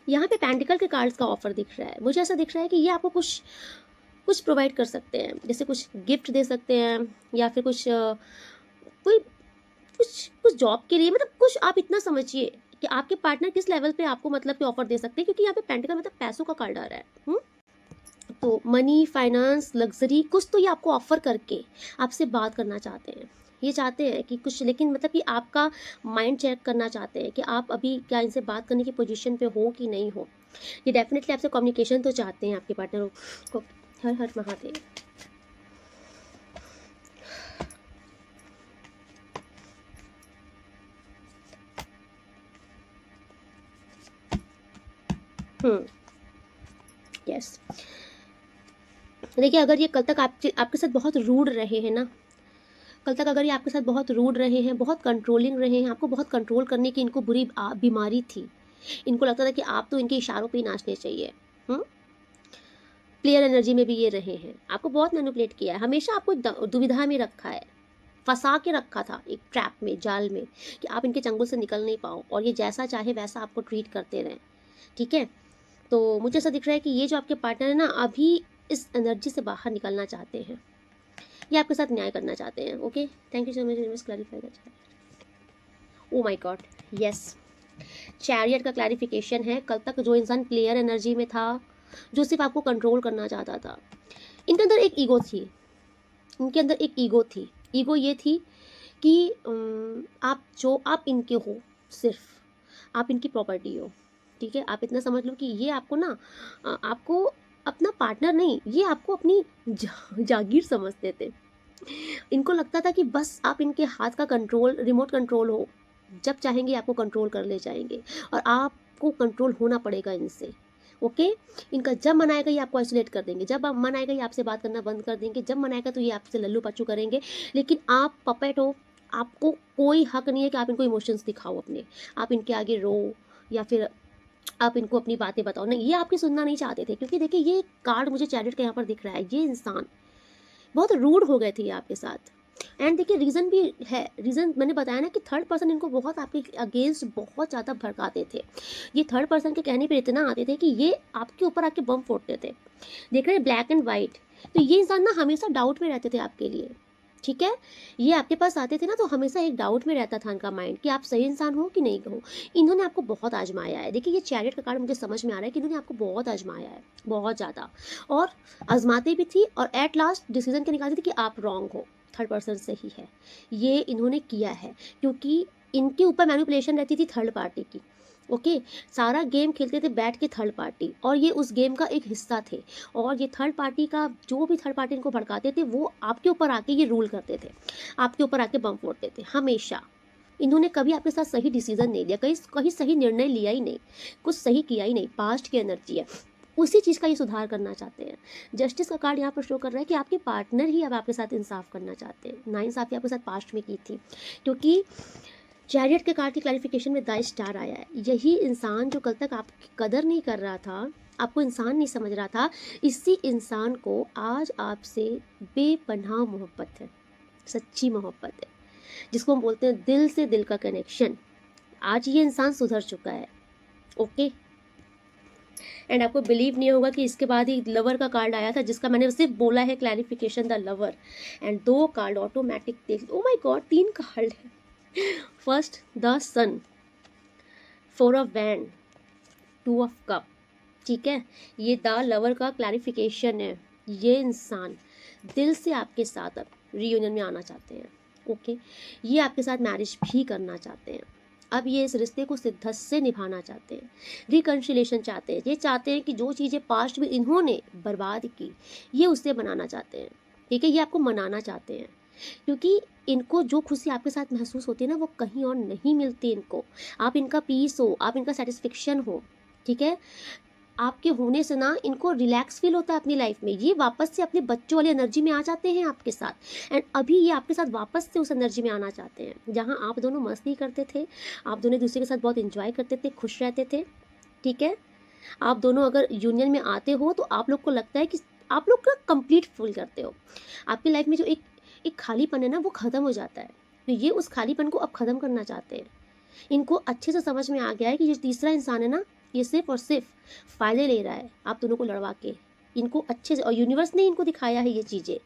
यहाँ पे पेंटिकल के कार्ड्स का ऑफर दिख रहा है। मुझे ऐसा दिख रहा है कि ये आपको कुछ कुछ प्रोवाइड कर सकते हैं, जैसे कुछ गिफ्ट दे सकते हैं, या फिर कोई कुछ कुछ जॉब के लिए, मतलब कुछ आप इतना समझिए कि आपके पार्टनर किस लेवल पे आपको मतलब कि ऑफर दे सकते हैं, क्योंकि यहाँ पे पेंटिकल मतलब पैसों का कार्ड आ रहा है। तो मनी, फाइनेंस, लग्जरी, कुछ तो ये आपको ऑफर करके आपसे बात करना चाहते हैं। ये चाहते हैं कि कुछ, लेकिन मतलब कि आपका माइंड चेक करना चाहते हैं कि आप अभी क्या इनसे बात करने की पोजीशन पे हो कि नहीं हो। ये डेफिनेटली आपसे कम्युनिकेशन तो चाहते हैं आपके पार्टनर को। हर हर महादेव। यस, देखिए, अगर ये कल तक आपके साथ बहुत रूड रहे हैं ना, कल तक अगर ये आपके साथ बहुत रूड रहे हैं, बहुत कंट्रोलिंग रहे हैं, आपको बहुत कंट्रोल करने की इनको बुरी बीमारी थी, इनको लगता था कि आप तो इनके इशारों पे ही नाचने चाहिए। प्लेयर एनर्जी में भी ये रहे हैं, आपको बहुत मैनिपुलेट किया है, हमेशा आपको दुविधा में रखा है, फंसा के रखा था एक ट्रैप में, जाल में, कि आप इनके चंगुल से निकल नहीं पाओ, और ये जैसा चाहे वैसा आपको ट्रीट करते रहें। ठीक है, तो मुझे ऐसा दिख रहा है कि ये जो आपके पार्टनर है ना, अभी इस एनर्जी से बाहर निकलना चाहते हैं, ये आपके साथ न्याय करना चाहते हैं। Okay, thank you so much, clarify that. O my God, yes, chariot का क्लैरिफिकेशन है। कल तक जो इंसान प्लेयर एनर्जी में था, जो सिर्फ आपको कंट्रोल करना चाहता था, इनके अंदर एक ईगो थी, इनके अंदर एक ईगो थी। ईगो ये थी कि आप इनके हो, सिर्फ आप इनकी प्रॉपर्टी हो। ठीक है, आप इतना समझ लो कि ये आपको ना आपको अपना पार्टनर नहीं, ये आपको अपनी जागीर समझते थे। इनको लगता था कि बस आप इनके हाथ का कंट्रोल, रिमोट कंट्रोल हो, जब चाहेंगे आपको कंट्रोल कर ले जाएंगे, और आपको कंट्रोल होना पड़ेगा इनसे। ओके, इनका जब मन आएगा ये आपको आइसोलेट कर देंगे, जब आप मन आएगा ये आपसे बात करना बंद कर देंगे, जब मन आएगा तो ये आपसे लल्लू पच्चू करेंगे। लेकिन आप पपेट हो, आपको कोई हक नहीं है कि आप इनको इमोशंस दिखाओ अपने, आप इनके आगे रो, या फिर आप इनको अपनी बातें बताओ। नहीं, ये आपकी सुनना नहीं चाहते थे, क्योंकि देखिए, ये कार्ड मुझे चैरियट के यहाँ पर दिख रहा है, ये इंसान बहुत रूड हो गए थे ये आपके साथ। एंड देखिए, रीज़न भी है, रीज़न मैंने बताया ना कि थर्ड पर्सन इनको बहुत आपके अगेंस्ट बहुत ज़्यादा भड़काते थे। ये थर्ड पर्सन के कहने पे इतना आते थे कि ये आपके ऊपर आके बम फोड़ते थे। देख रहे हैं ब्लैक एंड वाइट, तो ये इंसान ना हमेशा डाउट में रहते थे आपके लिए, ठीक है? ये आपके पास आते थे ना, तो हमेशा एक डाउट में रहता था इनका माइंड कि आप सही इंसान हो कि नहीं हो। इन्होंने आपको बहुत आज़माया है। देखिए, ये चैरियट का कार्ड मुझे समझ में आ रहा है कि इन्होंने आपको बहुत आज़माया है, बहुत ज़्यादा, और आज़माती भी थी, और एट लास्ट डिसीज़न क्या निकालती थी कि आप रॉन्ग हो, थर्ड पर्सन सही है। ये इन्होंने किया है क्योंकि इनके ऊपर मैनिपुलेशन रहती थी थर्ड पार्टी की। ओके? सारा गेम खेलते थे बैठ के थर्ड पार्टी, और ये उस गेम का एक हिस्सा थे। और ये थर्ड पार्टी का जो भी थर्ड पार्टी इनको भड़काते थे, वो आपके ऊपर आके ये रूल करते थे, आपके ऊपर आके बम फोड़ते थे हमेशा। इन्होंने कभी आपके साथ सही डिसीजन नहीं लिया, कहीं कहीं सही निर्णय लिया ही नहीं, कुछ सही किया ही नहीं। पास्ट की एनर्जी है, उसी चीज़ का ये सुधार करना चाहते हैं। जस्टिस का कार्ड यहाँ पर शो कर रहा है कि आपके पार्टनर ही अब आपके साथ इंसाफ करना चाहते हैं। नाइंसाफ़ी आपके साथ पास्ट में की थी, क्योंकि चैरियट के कार्ड की क्लैरिफिकेशन में द स्टार आया है। यही इंसान जो कल तक आपकी कदर नहीं कर रहा था, आपको इंसान नहीं समझ रहा था, इसी इंसान को आज आपसे बेपनाह मोहब्बत है, सच्ची मोहब्बत है, जिसको हम बोलते हैं दिल से दिल का कनेक्शन। आज ये इंसान सुधर चुका है। ओके? एंड आपको बिलीव नहीं होगा कि इसके बाद ही लवर का कार्ड आया था, जिसका मैंने सिर्फ बोला है clarification, the lover. And 2 card automatic देख, ओ माय गॉड, 3 कार्ड है। First the sun, 4 of wand, 2 of cup. ठीक है? ये द लवर का क्लैरिफिकेशन है। ये इंसान दिल से आपके साथ अब रियूनियन में आना चाहते हैं। ओके? ये आपके साथ मैरिज भी करना चाहते हैं। अब ये इस रिश्ते को शिद्दत से निभाना चाहते हैं, रिकन्सिलेशन चाहते हैं। ये चाहते हैं कि जो चीज़ें पास्ट में इन्होंने बर्बाद की, ये उससे बनाना चाहते हैं। ठीक है? ये आपको मनाना चाहते हैं, क्योंकि इनको जो खुशी आपके साथ महसूस होती है ना, वो कहीं और नहीं मिलती इनको। आप इनका पीस हो, आप इनका सेटिस्फेक्शन हो। ठीक है? आपके होने से ना इनको रिलैक्स फील होता है अपनी लाइफ में। ये वापस से अपने बच्चों वाली एनर्जी में आ जाते हैं आपके साथ, एंड अभी ये आपके साथ वापस से उस एनर्जी में आना चाहते हैं जहाँ आप दोनों मस्ती करते थे, आप दोनों एक दूसरे के साथ बहुत इंजॉय करते थे, खुश रहते थे। ठीक है? आप दोनों अगर यूनियन में आते हो तो आप लोग को लगता है कि आप लोग का कंप्लीट फील करते हो। आपकी लाइफ में जो एक एक खालीपन है ना, वो ख़त्म हो जाता है। तो ये उस खालीपन को अब ख़त्म करना चाहते हैं। इनको अच्छे से समझ में आ गया है कि ये तीसरा इंसान है ना, ये सिर्फ और सिर्फ फ़ायदे ले रहा है आप दोनों को लड़वा के। इनको अच्छे से, और यूनिवर्स ने इनको दिखाया है ये चीज़ें।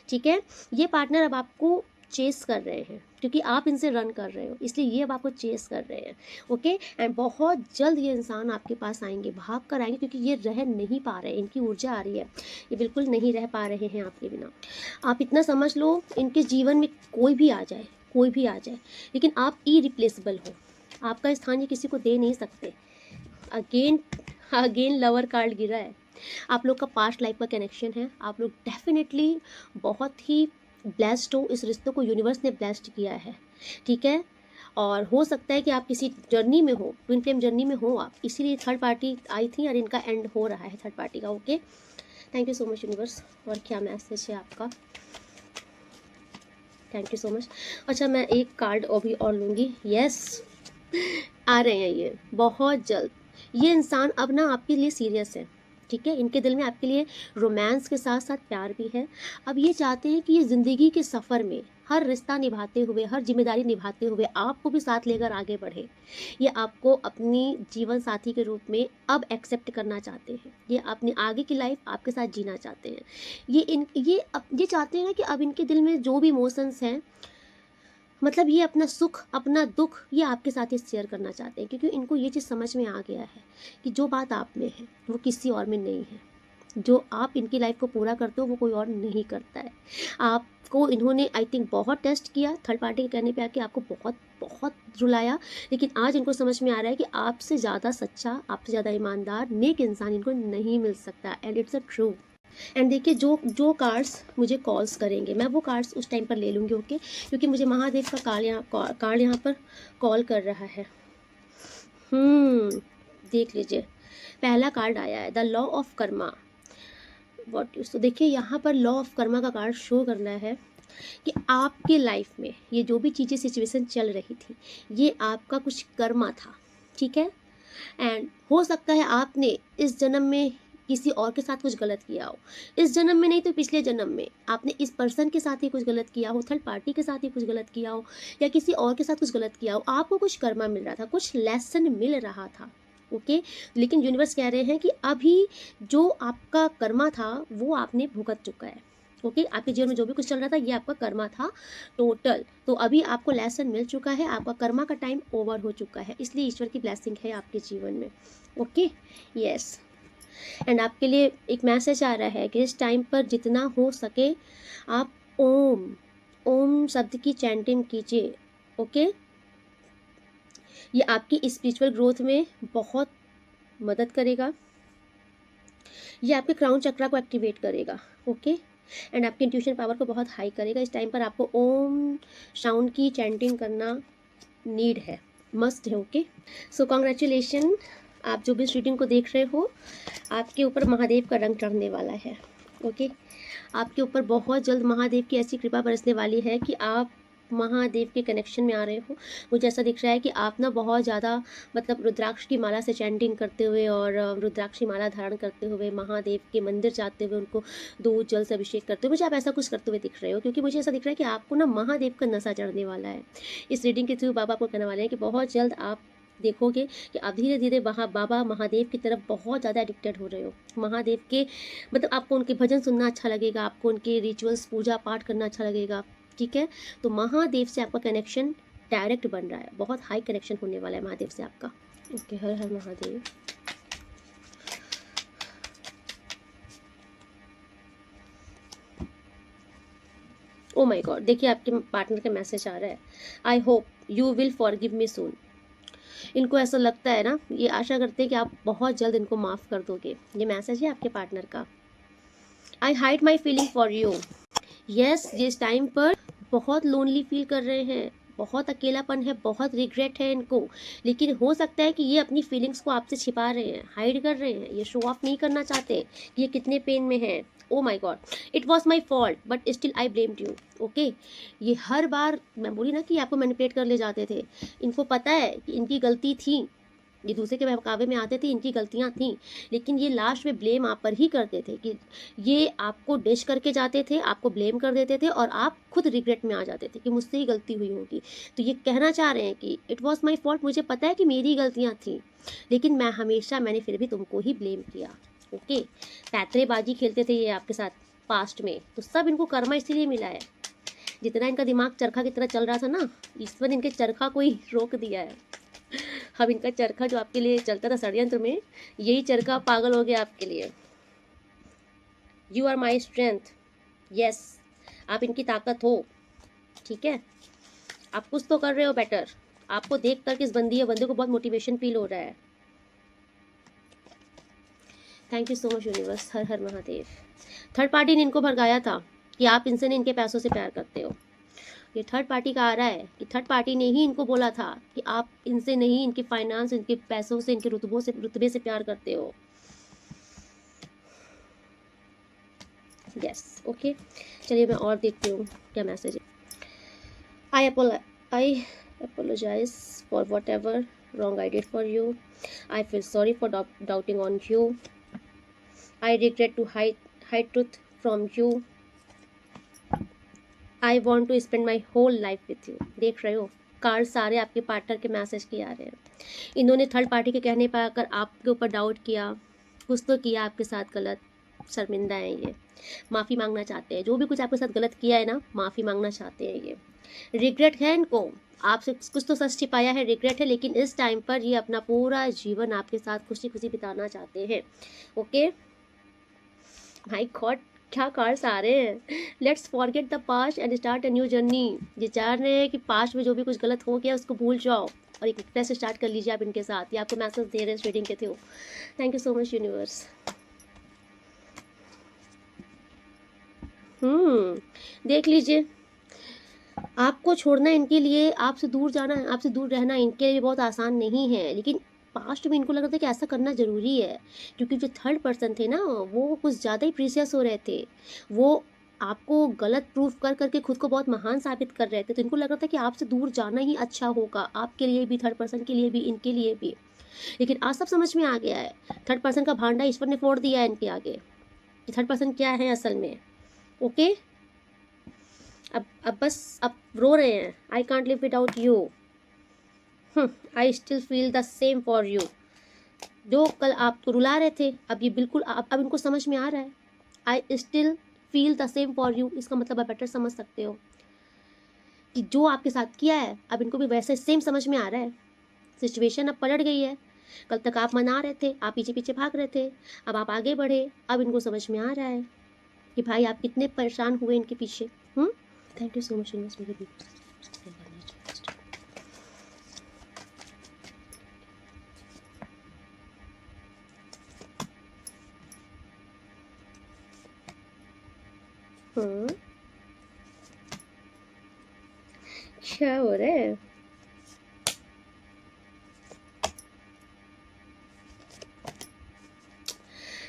ठीक है? ये पार्टनर अब आपको चेस कर रहे हैं, क्योंकि आप इनसे रन कर रहे हो, इसलिए ये अब आपको चेस कर रहे हैं। ओके? एंड बहुत जल्द ये इंसान आपके पास आएंगे, भाग कर आएंगे, क्योंकि ये रह नहीं पा रहे, इनकी ऊर्जा आ रही है, ये बिल्कुल नहीं रह पा रहे हैं आपके बिना। आप इतना समझ लो, इनके जीवन में कोई भी आ जाए, कोई भी आ जाए, लेकिन आप इरिप्लेसेबल हो। आपका स्थान ये किसी को दे नहीं सकते। अगेन अगेन लवर कार्ड गिरा है। आप लोग का पास्ट लाइफ का कनेक्शन है। आप लोग डेफिनेटली बहुत ही ब्लेस्ड हो, इस रिश्ते को यूनिवर्स ने ब्लेस्ड किया है। ठीक है? और हो सकता है कि आप किसी जर्नी में हो, ट्विन फ्लेम जर्नी में हो आप, इसीलिए थर्ड पार्टी आई थी और इनका एंड हो रहा है थर्ड पार्टी का। Okay? Thank you so much universe. और क्या मैसेज है आपका? Thank you so much. अच्छा, मैं एक कार्ड अभी और लूँगी। यस, आ रहे हैं ये बहुत जल्द। ये इंसान अब ना आपके लिए सीरियस है। ठीक है? इनके दिल में आपके लिए रोमांस के साथ साथ प्यार भी है। अब ये चाहते हैं कि ये ज़िंदगी के सफ़र में हर रिश्ता निभाते हुए, हर जिम्मेदारी निभाते हुए आपको भी साथ लेकर आगे बढ़े। ये आपको अपनी जीवन साथी के रूप में अब एक्सेप्ट करना चाहते हैं। ये अपनी आगे की लाइफ आपके साथ जीना चाहते हैं। ये चाहते हैं ना कि अब इनके दिल में जो भी इमोशंस हैं, मतलब ये अपना सुख, अपना दुख, ये आपके साथ ही शेयर करना चाहते हैं, क्योंकि इनको ये चीज़ समझ में आ गया है कि जो बात आप में है वो किसी और में नहीं है। जो आप इनकी लाइफ को पूरा करते हो वो कोई और नहीं करता है। आपको इन्होंने आई थिंक बहुत टेस्ट किया, थर्ड पार्टी के कहने पे आके आपको बहुत बहुत रुलाया, लेकिन आज इनको समझ में आ रहा है कि आपसे ज़्यादा सच्चा, आपसे ज़्यादा ईमानदार, नेक इंसान इनको नहीं मिल सकता। And it's a true. And देखिए, जो जो कार्ड्स मुझे कॉल्स करेंगे, मैं वो कार्ड्स उस टाइम पर ले लूँगी। ओके? क्योंकि मुझे महादेव का कार्ड यहाँ पर कॉल कर रहा है। देख लीजिए, पहला कार्ड आया है the law of Karma. What is, तो देखिए यहाँ पर लॉ ऑफ कर्मा का कार्ड शो करना है कि आपके लाइफ में ये जो भी चीज़ें सिचुएशन चल रही थी, ये आपका कुछ कर्मा था। ठीक है? एंड हो सकता है आपने इस जन्म में किसी और के साथ कुछ गलत किया हो। इस जन्म में नहीं तो पिछले जन्म में आपने इस पर्सन के साथ ही कुछ गलत किया हो, थर्ड पार्टी के साथ ही कुछ गलत किया हो, या किसी और के साथ कुछ गलत किया हो। आपको कुछ कर्मा मिल रहा था, कुछ लेसन मिल रहा था। ओके? लेकिन यूनिवर्स कह रहे हैं कि अभी जो आपका कर्मा था वो आपने भुगत चुका है। ओके, आपके जीवन में जो भी कुछ चल रहा था ये आपका कर्मा था टोटल। तो अभी आपको लेसन मिल चुका है, आपका कर्मा का टाइम ओवर हो चुका है, इसलिए ईश्वर की ब्लेसिंग है आपके जीवन में। Okay, yes. एंड आपके लिए एक मैसेज आ रहा है कि इस टाइम पर जितना हो सके आप ओम ओम शब्द की चैंटिंग कीजिए। ओके, ये आपकी स्पिरिचुअल ग्रोथ में बहुत मदद करेगा, ये आपके क्राउन चक्रा को एक्टिवेट करेगा। ओके, एंड आपकी इंट्यूशन पावर को बहुत हाई करेगा। इस टाइम पर आपको ओम साउंड की चैंटिंग करना नीड है, मस्ट है। ओके, सो कॉन्ग्रेचुलेशन, आप जो भी इस रीडिंग को देख रहे हो, आपके ऊपर महादेव का रंग चढ़ने वाला है। ओके, आपके ऊपर बहुत जल्द महादेव की ऐसी कृपा बरसने वाली है कि आप महादेव के कनेक्शन में आ रहे हो। मुझे ऐसा दिख रहा है कि आप ना बहुत ज़्यादा मतलब रुद्राक्ष की माला से चैंटिंग करते हुए और रुद्राक्ष की माला धारण करते हुए महादेव के मंदिर जाते हुए उनको दूध जल से अभिषेक करते हुए, मुझे आप ऐसा कुछ करते हुए दिख रहे हो, क्योंकि मुझे ऐसा दिख रहा है कि आपको ना महादेव का नशा चढ़ने वाला है। इस रीडिंग के थ्रू बाबा आपको कहने वाले हैं कि बहुत जल्द आप देखोगे कि आप धीरे धीरे बाबा महादेव की तरफ बहुत ज़्यादा एडिक्टेड हो रहे हो। महादेव के मतलब आपको उनके भजन सुनना अच्छा लगेगा, आपको उनके रिचुअल्स पूजा पाठ करना अच्छा लगेगा। ठीक है, तो महादेव से आपका कनेक्शन डायरेक्ट बन रहा है, बहुत हाई कनेक्शन होने वाला है महादेव से आपका। Okay, Har Har Mahadev. Oh my god, देखिए आपके पार्टनर का मैसेज आ रहा है, I hope you will forgive me soon. इनको ऐसा लगता है ना, ये आशा करते हैं कि आप बहुत जल्द इनको माफ़ कर दोगे। ये मैसेज है आपके पार्टनर का। आई hide my feeling for you. Yes, जिस टाइम पर बहुत लोनली फील कर रहे हैं, बहुत अकेलापन है, बहुत रिग्रेट है इनको, लेकिन हो सकता है कि ये अपनी फीलिंग्स को आपसे छिपा रहे हैं, हाइड कर रहे हैं, ये शो ऑफ नहीं करना चाहते कि ये कितने पेन में हैं। Oh my god, it was my fault but still I blamed you. Okay, ये हर बार मैं बोली ना कि आपको मैनिपुलेट कर ले जाते थे, इनको पता है कि इनकी गलती थी, ये दूसरे के बहकावे में आते थे, इनकी गलतियां थी, लेकिन ये लास्ट में ब्लेम आप पर ही करते थे कि ये आपको डिश करके जाते थे, आपको ब्लेम कर देते थे और आप खुद रिग्रेट में आ जाते थे कि मुझसे ही गलती हुई होगी। तो ये कहना चाह रहे हैं कि इट वॉज माई फॉल्ट, मुझे पता है कि मेरी गलतियाँ थी, लेकिन मैंने फिर भी तुमको ही ब्लेम किया। ओके, पैतरेबाजी खेलते थे ये आपके साथ पास्ट में, तो सब इनको कर्मा इसीलिए मिला है। जितना इनका दिमाग चरखा की तरह चल रहा था ना, ईश्वर इनके चरखा को ही रोक दिया है। अब इनका चरखा जो आपके लिए चलता था षड्यंत्र में, यही चरखा पागल हो गया आपके लिए। You are my strength, yes, आप इनकी ताकत हो। ठीक है, आप कुछ तो कर रहे हो बेटर, आपको देख कर इस बंदे को बहुत मोटिवेशन फील हो रहा है। Thank you so much universe, her Har Mahadev. Third party ने इनको भड़काया था कि आप इनसे नहीं, इनके पैसों से प्यार करते हो। ये थर्ड पार्टी का आ रहा है कि थर्ड पार्टी ने ही इनको बोला था कि आप इनसे नहीं, इनके फाइनेंस, इनके पैसों से, इनके रुतबे से प्यार करते हो। यस, ओके, चलिए मैं और देखती हूँ क्या मैसेज है। I apologise for whatever wrong I did for you. I feel sorry for doubting on you. I regret to hide truth from you. I want to spend my whole life with you. देख रहे हो, कार्ड सारे आपके पार्टनर के मैसेज के आ रहे हैं। इन्होंने थर्ड पार्टी के कहने पर आकर आपके ऊपर डाउट किया, कुछ तो किया आपके साथ गलत, शर्मिंदा है ये, माफ़ी मांगना चाहते हैं। जो भी कुछ आपके साथ गलत किया है ना, माफ़ी मांगना चाहते हैं ये। रिग्रेट है इनको, आपसे कुछ तो सच छिपाया है, रिग्रेट है, लेकिन इस टाइम पर ये अपना पूरा जीवन आपके साथ खुशी खुशी बिताना चाहते हैं। ओके, माय गॉड, क्या कार्ड्स आ रहे हैं। Let's forget the past and start a new journey. ये चाह रहे हैं कि पास्ट में जो भी कुछ गलत हो गया उसको भूल जाओ और एक फ्रेश स्टार्ट कर लीजिए आप इनके साथ। ये आपको मैसेज दे रहे हैं रीडिंग के through. Thank you so much universe. देख लीजिए, आपको छोड़ना इनके लिए, आपसे दूर जाना, आपसे दूर रहना इनके लिए बहुत आसान नहीं है, लेकिन पास्ट में इनको लग रहा था कि ऐसा करना ज़रूरी है, क्योंकि जो थर्ड पर्सन थे ना, वो कुछ ज़्यादा ही प्रीसियस हो रहे थे। वो आपको गलत प्रूफ कर करके खुद को बहुत महान साबित कर रहे थे, तो इनको लग रहा था कि आपसे दूर जाना ही अच्छा होगा, आपके लिए भी, थर्ड पर्सन के लिए भी, इनके लिए भी। लेकिन आज सब समझ में आ गया है, थर्ड पर्सन का भांडा ईश्वर ने फोड़ दिया है इनके आगे कि थर्ड पर्सन क्या है असल में। ओके, अब बस अब रो रहे हैं। I can't live without you, I still feel the same for you. जो कल आप तो रुला रहे थे, अब ये बिल्कुल अब इनको समझ में आ रहा है। I still feel the same for you, इसका मतलब आप बेटर समझ सकते हो कि जो आपके साथ किया है अब इनको भी वैसे सेम समझ में आ रहा है। सिचुएशन अब पलट गई है। कल तक आप मना रहे थे, आप पीछे पीछे भाग रहे थे, अब आप आगे बढ़े, अब इनको समझ में आ रहा है कि भाई आप कितने परेशान हुए इनके पीछे। Thank you so much universe मेरे क्या हो रहा है?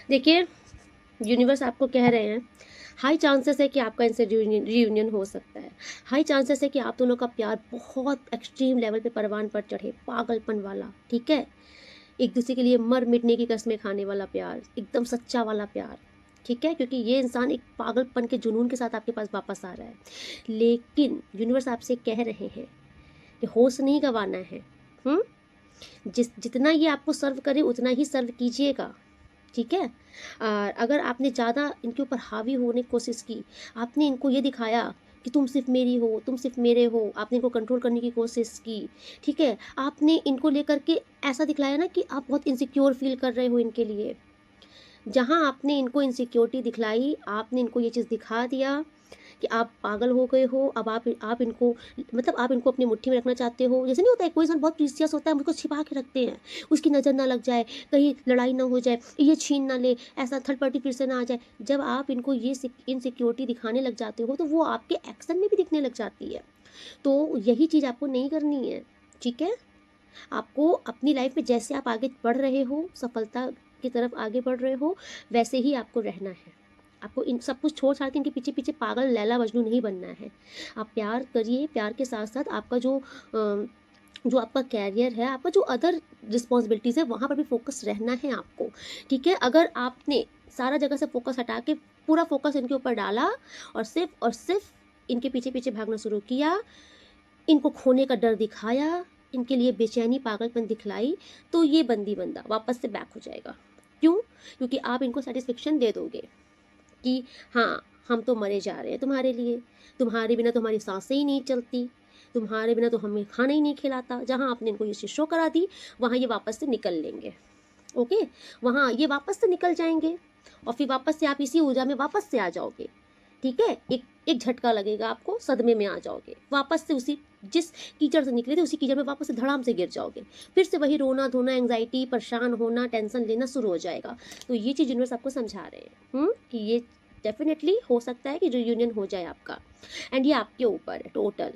देखिए, यूनिवर्स आपको कह रहे हैं हाई चांसेस है कि आपका इनसे रियूनियन हो सकता है। हाई चांसेस है कि आप दोनों का प्यार बहुत एक्सट्रीम लेवल पे परवान पर चढ़े, पागलपन वाला, ठीक है, एक दूसरे के लिए मर मिटने की कस्में खाने वाला प्यार, एकदम सच्चा वाला प्यार, ठीक है, क्योंकि ये इंसान एक पागलपन के जुनून के साथ आपके पास वापस आ रहा है। लेकिन यूनिवर्स आपसे कह रहे हैं कि होश नहीं गंवाना है। जितना ये आपको सर्व करे उतना ही सर्व कीजिएगा, ठीक है। और अगर आपने ज़्यादा इनके ऊपर हावी होने की कोशिश की, आपने इनको ये दिखाया कि तुम सिर्फ मेरी हो, तुम सिर्फ मेरे हो, आपने इनको कंट्रोल करने की कोशिश की, ठीक है, आपने इनको लेकर के ऐसा दिखलाया ना कि आप बहुत इनसिक्योर फील कर रहे हो इनके लिए। जहाँ आपने इनको इनसिक्योरिटी दिखलाई, आपने इनको ये चीज़ दिखा दिया कि आप पागल हो गए हो। अब आप इनको मतलब आप इनको अपनी मुट्ठी में रखना चाहते हो। जैसे नहीं होता है कोई इंसान बहुत प्रीसियस होता है, हम उसको छिपा के रखते हैं, उसकी नज़र ना लग जाए, कहीं लड़ाई ना हो जाए, ये छीन ना ले, ऐसा थर्ड पार्टी फिर से ना आ जाए। जब आप इनको ये इनसिक्योरिटी दिखाने लग जाते हो तो वो आपके एक्शन में भी दिखने लग जाती है। तो यही चीज़ आपको नहीं करनी है, ठीक है। आपको अपनी लाइफ में जैसे आप आगे बढ़ रहे हो, सफलता की तरफ आगे बढ़ रहे हो, वैसे ही आपको रहना है। आपको इन सब कुछ छोड़ छाड़ के इनके पीछे पीछे पागल लैला मजनू नहीं बनना है। आप प्यार करिए, प्यार के साथ साथ आपका जो आपका कैरियर है, आपका जो अदर रिस्पॉन्सिबिलिटीज़ है, वहाँ पर भी फोकस रहना है आपको, ठीक है। अगर आपने सारा जगह से फोकस हटा के पूरा फोकस इनके ऊपर डाला और सिर्फ इनके पीछे पीछे भागना शुरू किया, इनको खोने का डर दिखाया, इनके लिए बेचैनी पागलपन दिखलाई, तो ये बंदा वापस से बैक हो जाएगा। क्यों? क्योंकि आप इनको सेटिस्फेक्शन दे दोगे कि हाँ, हम तो मरे जा रहे हैं तुम्हारे लिए, तुम्हारे बिना तो हमारी सांसें ही नहीं चलती, तुम्हारे बिना तो हमें खाना ही नहीं खिलाता। जहाँ आपने इनको ये चीज़ शो करा दी, वहाँ ये वापस से निकल लेंगे, ओके। वहाँ ये वापस से निकल जाएंगे और फिर वापस से आप इसी ऊर्जा में वापस से आ जाओगे, ठीक है। एक झटका लगेगा आपको, सदमे में आ जाओगे, वापस से उसी जिस कीचड़ से निकले थे उसी कीचड़ में वापस से धड़ाम से गिर जाओगे, फिर से वही रोना धोना, एंग्जाइटी, परेशान होना, टेंशन लेना शुरू हो जाएगा। तो ये चीज़ यूनिवर्स आपको समझा रहे हैं कि ये डेफिनेटली हो सकता है कि रियूनियन हो जाए आपका, एंड ये आपके ऊपर है टोटल।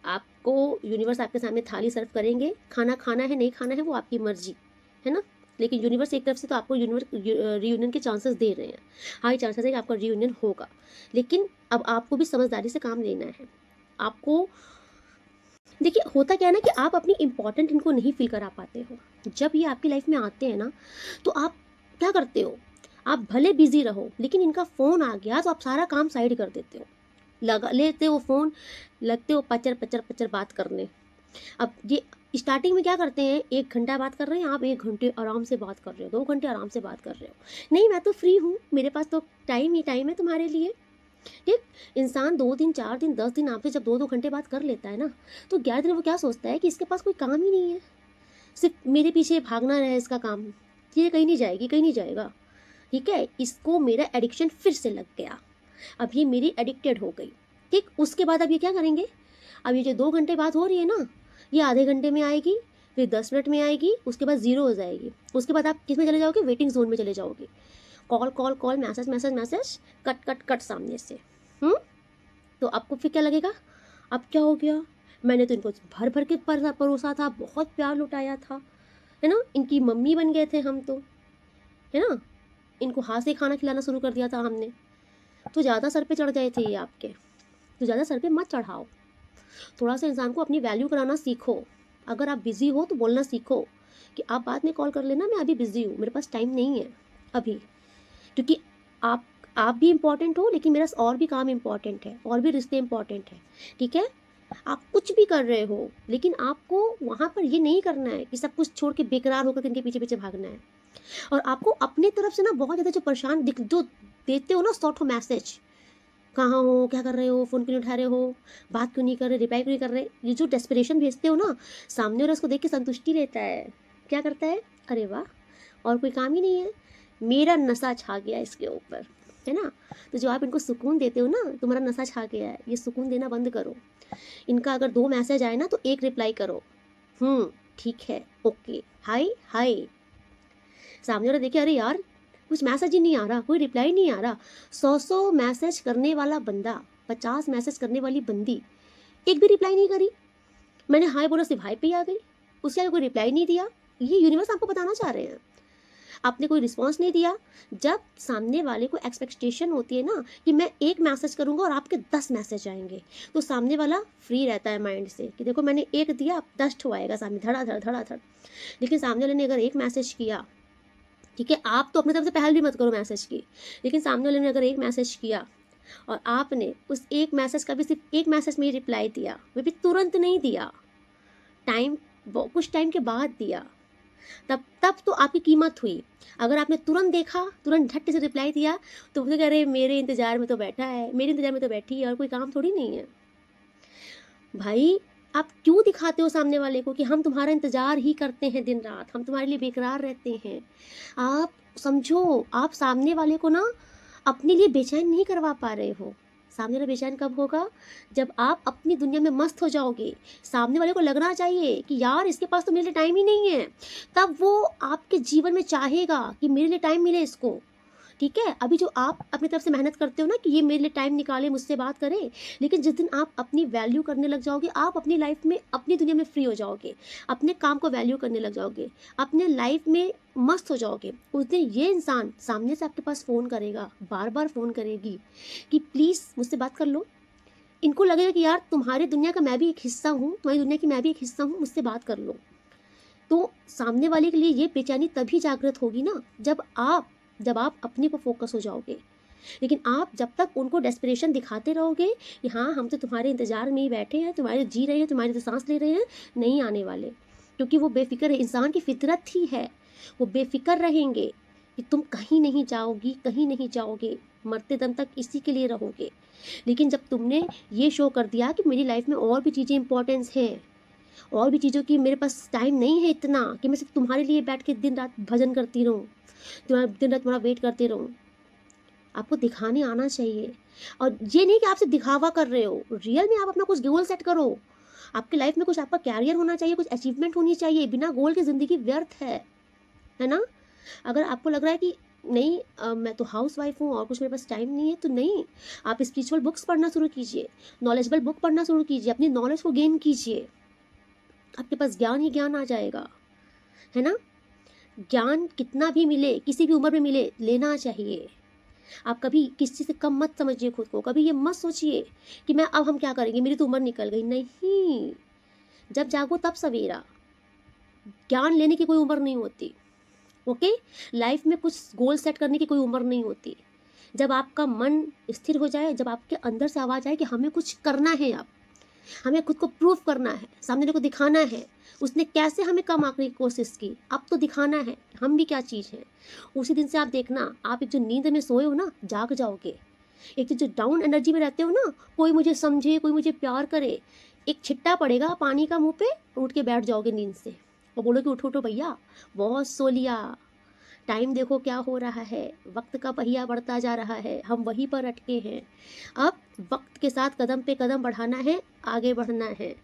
आपको यूनिवर्स आपके सामने थाली सर्व करेंगे, खाना खाना है नहीं खाना है वो आपकी मर्जी है ना, लेकिन यूनिवर्स एक तरफ से तो आपको रियूनियन के चांसेस दे रहे हैं, हाई चांसेस है कि आपका रियूनियन होगा। लेकिन अब आपको भी समझदारी से काम लेना है। आपको देखिए होता क्या है ना कि आप अपनी इम्पोर्टेंट इनको नहीं फील करा पाते हो। जब ये आपकी लाइफ में आते हैं ना, तो आप क्या करते हो, आप भले बिजी रहो लेकिन इनका फ़ोन आ गया तो आप सारा काम साइड कर देते हो, लगा लेते हो फ़ोन, लगते हो पचर पचर पचर बात करने। अब ये स्टार्टिंग में क्या करते हैं, 1 घंटा बात कर रहे हैं आप, 1 घंटे आराम से बात कर रहे हो, 2 घंटे आराम से बात कर रहे हो, नहीं मैं तो फ्री हूँ, मेरे पास तो टाइम ही टाइम है तुम्हारे लिए, ठीक। इंसान 2 दिन 4 दिन 10 दिन आपसे जब 2-2 घंटे बात कर लेता है ना, तो 11 दिन वो क्या सोचता है कि इसके पास कोई काम ही नहीं है, सिर्फ मेरे पीछे भागना रहे इसका काम, ये कहीं नहीं जाएगी, कहीं नहीं जाएगा, ठीक है। इसको मेरा एडिक्शन फिर से लग गया, अब ये मेरी एडिक्टेड हो गई, ठीक। उसके बाद अब ये क्या करेंगे, अब ये जो 2 घंटे बात हो रही है ना, ये आधे घंटे में आएगी, फिर 10 मिनट में आएगी, उसके बाद ज़ीरो हो जाएगी, उसके बाद आप किस में चले जाओगे, वेटिंग जोन में चले जाओगे, call call call, message message message, cut cut cut सामने से। तो आपको फिर क्या लगेगा, अब क्या हो गया, मैंने तो इनको भर भर के परोसा था, बहुत प्यार लुटाया था, है ना, इनकी मम्मी बन गए थे हम तो, है ना, इनको हाथ से खाना खिलाना शुरू कर दिया था हमने, तो ज़्यादा सर पे चढ़ गए थे ये आपके, तो ज़्यादा सर पे मत चढ़ाओ। थोड़ा सा इंसान को अपनी वैल्यू कराना सीखो। अगर आप बिज़ी हो तो बोलना सीखो कि आप बाद में कॉल कर लेना, मैं अभी बिज़ी हूँ, मेरे पास टाइम नहीं है अभी, क्योंकि आप भी इम्पॉर्टेंट हो, लेकिन मेरा और भी काम इम्पॉर्टेंट है, और भी रिश्ते इम्पॉर्टेंट है, ठीक है। आप कुछ भी कर रहे हो लेकिन आपको वहाँ पर ये नहीं करना है कि सब कुछ छोड़ के बेकरार होकर इनके पीछे पीछे भागना है। और आपको अपने तरफ से ना बहुत ज़्यादा जो परेशान जो देते हो ना सॉर्ट ऑफ मैसेज, कहाँ हो, क्या कर रहे हो, फ़ोन क्यों नहीं उठा रहे हो, बात क्यों नहीं कर रहे, रिप्लाई क्यों नहीं कर रहे। ये जो डेस्परेशन भेजते हो ना, सामने वाला उसको देख के संतुष्टि लेता है। क्या करता है, अरे वाह, और कोई काम ही नहीं है, मेरा नशा छा गया इसके ऊपर, है ना। तो जो आप इनको सुकून देते हो ना, तुम्हारा नशा छा गया है, ये सुकून देना बंद करो। इनका अगर 2 मैसेज आए ना तो 1 रिप्लाई करो, ठीक है, ओके, हाय हाय। सामने वाला देखे, अरे यार कुछ मैसेज ही नहीं आ रहा, कोई रिप्लाई नहीं आ रहा। 100 मैसेज करने वाला बंदा, 50 मैसेज करने वाली बंदी, एक भी रिप्लाई नहीं करी। मैंने हाय बोला, सिर्फ हाय पे ही आ गई, उसके आगे कोई रिप्लाई नहीं दिया। ये यूनिवर्स आपको बताना चाह रहे हैं, आपने कोई रिस्पॉन्स नहीं दिया। जब सामने वाले को एक्सपेक्टेशन होती है ना कि मैं एक मैसेज करूंगा और आपके 10 मैसेज आएंगे, तो सामने वाला फ्री रहता है माइंड से कि देखो मैंने एक दिया, 10 ठो आएगा सामने, धड़ाधड़ धड़ाधड़। लेकिन सामने वाले ने अगर एक मैसेज किया, ठीक है, आप तो अपनी तरफ से पहल भी मत करो मैसेज की, लेकिन सामने वाले ने अगर एक मैसेज किया और आपने उस एक मैसेज का भी सिर्फ एक मैसेज में ही रिप्लाई दिया, वो भी तुरंत नहीं दिया, कुछ टाइम के बाद दिया, तब तो आपकी कीमत हुई। अगर आपने तुरंत देखा, तुरंत झट से रिप्लाई दिया, तो बोले अरे मेरे इंतजार में तो बैठा है, मेरे इंतजार में तो बैठी है, और कोई काम थोड़ी नहीं है। भाई आप क्यों दिखाते हो सामने वाले को कि हम तुम्हारा इंतजार ही करते हैं दिन रात, हम तुम्हारे लिए बेकरार रहते हैं। आप समझो, आप सामने वाले को ना अपने लिए बेचैन नहीं करवा पा रहे हो। सामने वाला बेचैन कब होगा, जब आप अपनी दुनिया में मस्त हो जाओगे। सामने वाले को लगना चाहिए कि यार इसके पास तो मेरे लिए टाइम ही नहीं है, तब वो आपके जीवन में चाहेगा कि मेरे लिए टाइम मिले इसको। ठीक है, अभी जो आप अपनी तरफ से मेहनत करते हो ना कि ये मेरे लिए टाइम निकाले, मुझसे बात करे, लेकिन जिस दिन आप अपनी वैल्यू करने लग जाओगे, आप अपनी लाइफ में, अपनी दुनिया में फ्री हो जाओगे, अपने काम को वैल्यू करने लग जाओगे, अपने लाइफ में मस्त हो जाओगे, उस दिन ये इंसान सामने से आपके पास फ़ोन करेगा, बार बार फ़ोन करेगी कि प्लीज़ मुझसे बात कर लो। इनको लगेगा कि यार तुम्हारी दुनिया का मैं भी एक हिस्सा हूँ, तुम्हारी दुनिया की मैं भी एक हिस्सा हूँ, मुझसे बात कर लो। तो सामने वाले के लिए ये बेचैनी तभी जागृत होगी ना, जब आप अपने पर फोकस हो जाओगे। लेकिन आप जब तक उनको डेस्परेशन दिखाते रहोगे कि हाँ हम तो तुम्हारे इंतजार में ही बैठे हैं, तुम्हारे जी रहे हैं, तुम्हारी तो सांस ले रहे हैं, नहीं आने वाले। क्योंकि वो बेफिक्र है, इंसान की फितरत ही है, वो बेफिक्र रहेंगे कि तुम कहीं नहीं जाओगी, कहीं नहीं जाओगे, मरते दम तक इसी के लिए रहोगे। लेकिन जब तुमने ये शो कर दिया कि मेरी लाइफ में और भी चीज़ें इंपॉर्टेंस हैं, और भी चीज़ों की मेरे पास टाइम नहीं है इतना कि मैं सिर्फ तुम्हारे लिए बैठ के दिन रात भजन करती रहूँ, तुम्हारा दिन रात तुम्हारा वेट करते रहूँ। आपको दिखाने आना चाहिए, और ये नहीं कि आप सिर्फ दिखावा कर रहे हो, रियल में आप अपना कुछ गोल सेट करो। आपकी लाइफ में कुछ आपका कैरियर होना चाहिए, कुछ अचीवमेंट होनी चाहिए। बिना गोल की ज़िंदगी व्यर्थ है ना। अगर आपको लग रहा है कि नहीं मैं तो हाउस वाइफ हूँ और कुछ मेरे पास टाइम नहीं है, तो नहीं, आप स्पिरिचुअल बुक्स पढ़ना शुरू कीजिए, नॉलेजेबल बुक पढ़ना शुरू कीजिए, अपनी नॉलेज को गेन कीजिए, आपके पास ज्ञान ही ज्ञान आ जाएगा, है ना। ज्ञान कितना भी मिले, किसी भी उम्र में मिले, लेना चाहिए। आप कभी किसी से कम मत समझिए खुद को, कभी ये मत सोचिए कि मैं अब हम क्या करेंगे, मेरी तो उम्र निकल गई। नहीं, जब जागो तब सवेरा। ज्ञान लेने की कोई उम्र नहीं होती, ओके। लाइफ में कुछ गोल सेट करने की कोई उम्र नहीं होती। जब आपका मन स्थिर हो जाए, जब आपके अंदर से आवाज़ आए कि हमें कुछ करना है, अब हमें खुद को प्रूफ करना है, सामने को दिखाना है, उसने कैसे हमें कम आंकने की कोशिश की, अब तो दिखाना है हम भी क्या चीज़ है। उसी दिन से आप देखना, आप एक जो नींद में सोए हो ना, जाग जाओगे। एक जो डाउन एनर्जी में रहते हो ना, कोई मुझे समझे, कोई मुझे प्यार करे, एक छिट्टा पड़ेगा पानी का मुंह पे, उठ के बैठ जाओगे नींद से और बोलोगे उठो उठो भैया, बहुत सो लिया, टाइम देखो क्या हो रहा है, वक्त का पहिया बढ़ता जा रहा है, हम वहीं पर अटके हैं। अब वक्त के साथ कदम पे कदम बढ़ाना है, आगे बढ़ना है।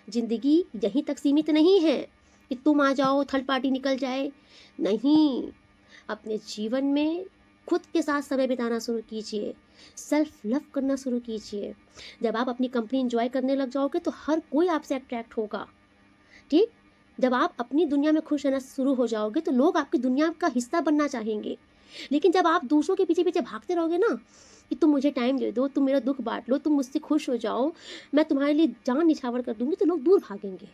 ज़िंदगी यहीं तक सीमित नहीं है कि तुम आ जाओ, थर्ड पार्टी निकल जाए। नहीं, अपने जीवन में खुद के साथ समय बिताना शुरू कीजिए, सेल्फ लव करना शुरू कीजिए। जब आप अपनी कंपनी इंजॉय करने लग जाओगे तो हर कोई आपसे अट्रैक्ट होगा, ठीक। जब आप अपनी दुनिया में खुश रहना शुरू हो जाओगे तो लोग आपकी दुनिया का हिस्सा बनना चाहेंगे। लेकिन जब आप दूसरों के पीछे पीछे भागते रहोगे ना कि तुम मुझे टाइम दे दो, तुम मेरा दुख बांट लो, तुम मुझसे खुश हो जाओ, मैं तुम्हारे लिए जान निछावर कर दूंगी, तो लोग दूर भागेंगे।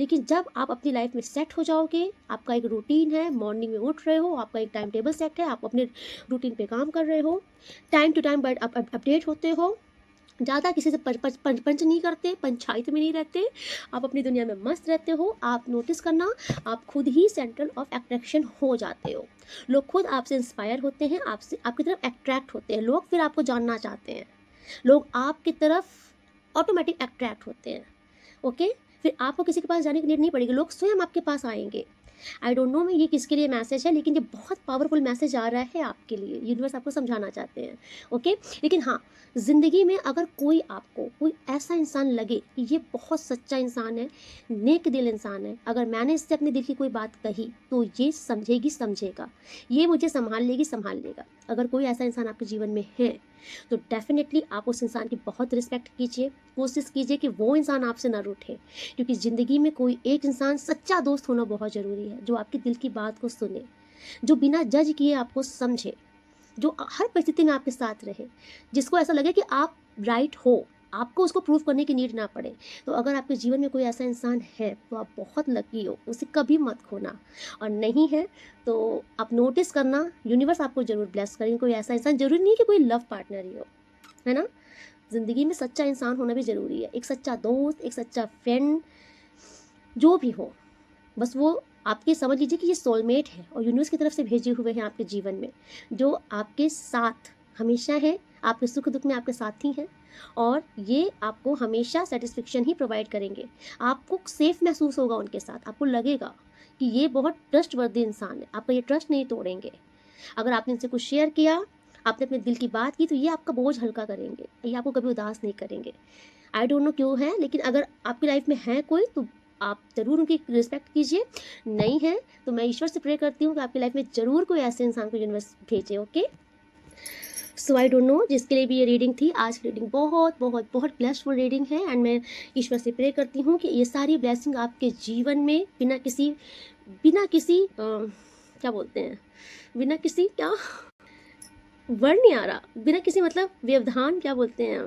लेकिन जब आप अपनी लाइफ में सेट हो जाओगे, आपका एक रूटीन है, मॉर्निंग में उठ रहे हो, आपका एक टाइम टेबल सेट है, आप अपने रूटीन पे काम कर रहे हो, टाइम टू टाइम अपडेट होते हो, ज़्यादा किसी से पंच नहीं करते, पंचायत में नहीं रहते, आप अपनी दुनिया में मस्त रहते हो। आप नोटिस करना, आप खुद ही सेंट्रल ऑफ अट्रैक्शन हो जाते हो। लोग खुद आपसे इंस्पायर होते हैं, आपसे आपकी तरफ अट्रैक्ट होते हैं, लोग फिर आपको जानना चाहते हैं। लोग आपकी तरफ ऑटोमेटिक अट्रैक्ट होते हैं। ओके, फिर आपको किसी के पास जाने की नीड नहीं पड़ेगी, लोग स्वयं आपके पास आएंगे। आई डोंट नो मैं ये किसके लिए मैसेज है, लेकिन ये बहुत पावरफुल मैसेज आ रहा है आपके लिए, यूनिवर्स आपको समझाना चाहते हैं। ओके, लेकिन हाँ, ज़िंदगी में अगर कोई आपको कोई ऐसा इंसान लगे कि ये बहुत सच्चा इंसान है, नेक दिल इंसान है, अगर मैंने इससे अपने दिल की कोई बात कही तो ये समझेगी समझेगा, ये मुझे संभाल लेगी संभाल लेगा। अगर कोई ऐसा इंसान आपके जीवन में है तो डेफिनेटली आप उस इंसान की बहुत रिस्पेक्ट कीजिए, कोशिश कीजिए कि वो इंसान आपसे ना रूठे, क्योंकि ज़िंदगी में कोई एक इंसान सच्चा दोस्त होना बहुत ज़रूरी है, जो आपके दिल की बात को सुने, जो बिना जज किए आपको समझे, जो हर परिस्थिति में आपके साथ रहे, जिसको ऐसा लगे कि आप राइट हो, आपको उसको प्रूव करने की नीड ना पड़े। तो अगर आपके जीवन में कोई ऐसा इंसान है तो आप बहुत लकी हो, उसे कभी मत खोना। और नहीं है तो आप नोटिस करना, यूनिवर्स आपको ज़रूर ब्लेस करेंगे। कोई ऐसा इंसान, ज़रूरी नहीं कि कोई लव पार्टनर ही हो, है ना? ज़िंदगी में सच्चा इंसान होना भी ज़रूरी है, एक सच्चा दोस्त, एक सच्चा फ्रेंड, जो भी हो, बस वो आपके समझ लीजिए कि ये सोलमेट है और यूनिवर्स की तरफ से भेजे हुए हैं आपके जीवन में, जो आपके साथ हमेशा है, आपके सुख दुख में आपके साथी हैं, और ये आपको हमेशा सेटिस्फेक्शन ही प्रोवाइड करेंगे। आपको सेफ महसूस होगा उनके साथ, आपको लगेगा कि ये बहुत ट्रस्टवर्दी इंसान है, आपका ये ट्रस्ट नहीं तोड़ेंगे। अगर आपने इनसे कुछ शेयर किया, आपने अपने दिल की बात की, तो ये आपका बोझ हल्का करेंगे, ये आपको कभी उदास नहीं करेंगे। आई डोंट नो क्यों है, लेकिन अगर आपकी लाइफ में है कोई तो आप ज़रूर उनकी रिस्पेक्ट कीजिए। नहीं है तो मैं ईश्वर से प्रे करती हूँ कि आपकी लाइफ में ज़रूर कोई ऐसे इंसान को यूनिवर्स भेजे। Okay, so I don't know जिसके लिए भी ये रीडिंग थी, आज की रीडिंग बहुत बहुत बहुत ब्लेसफुल रीडिंग है, एंड मैं ईश्वर से प्रे करती हूँ कि ये सारी ब्लेसिंग आपके जीवन में बिना किसी क्या बोलते हैं, बिना किसी क्या वर्ड नहीं आ रहा, बिना किसी मतलब व्यवधान, क्या बोलते हैं,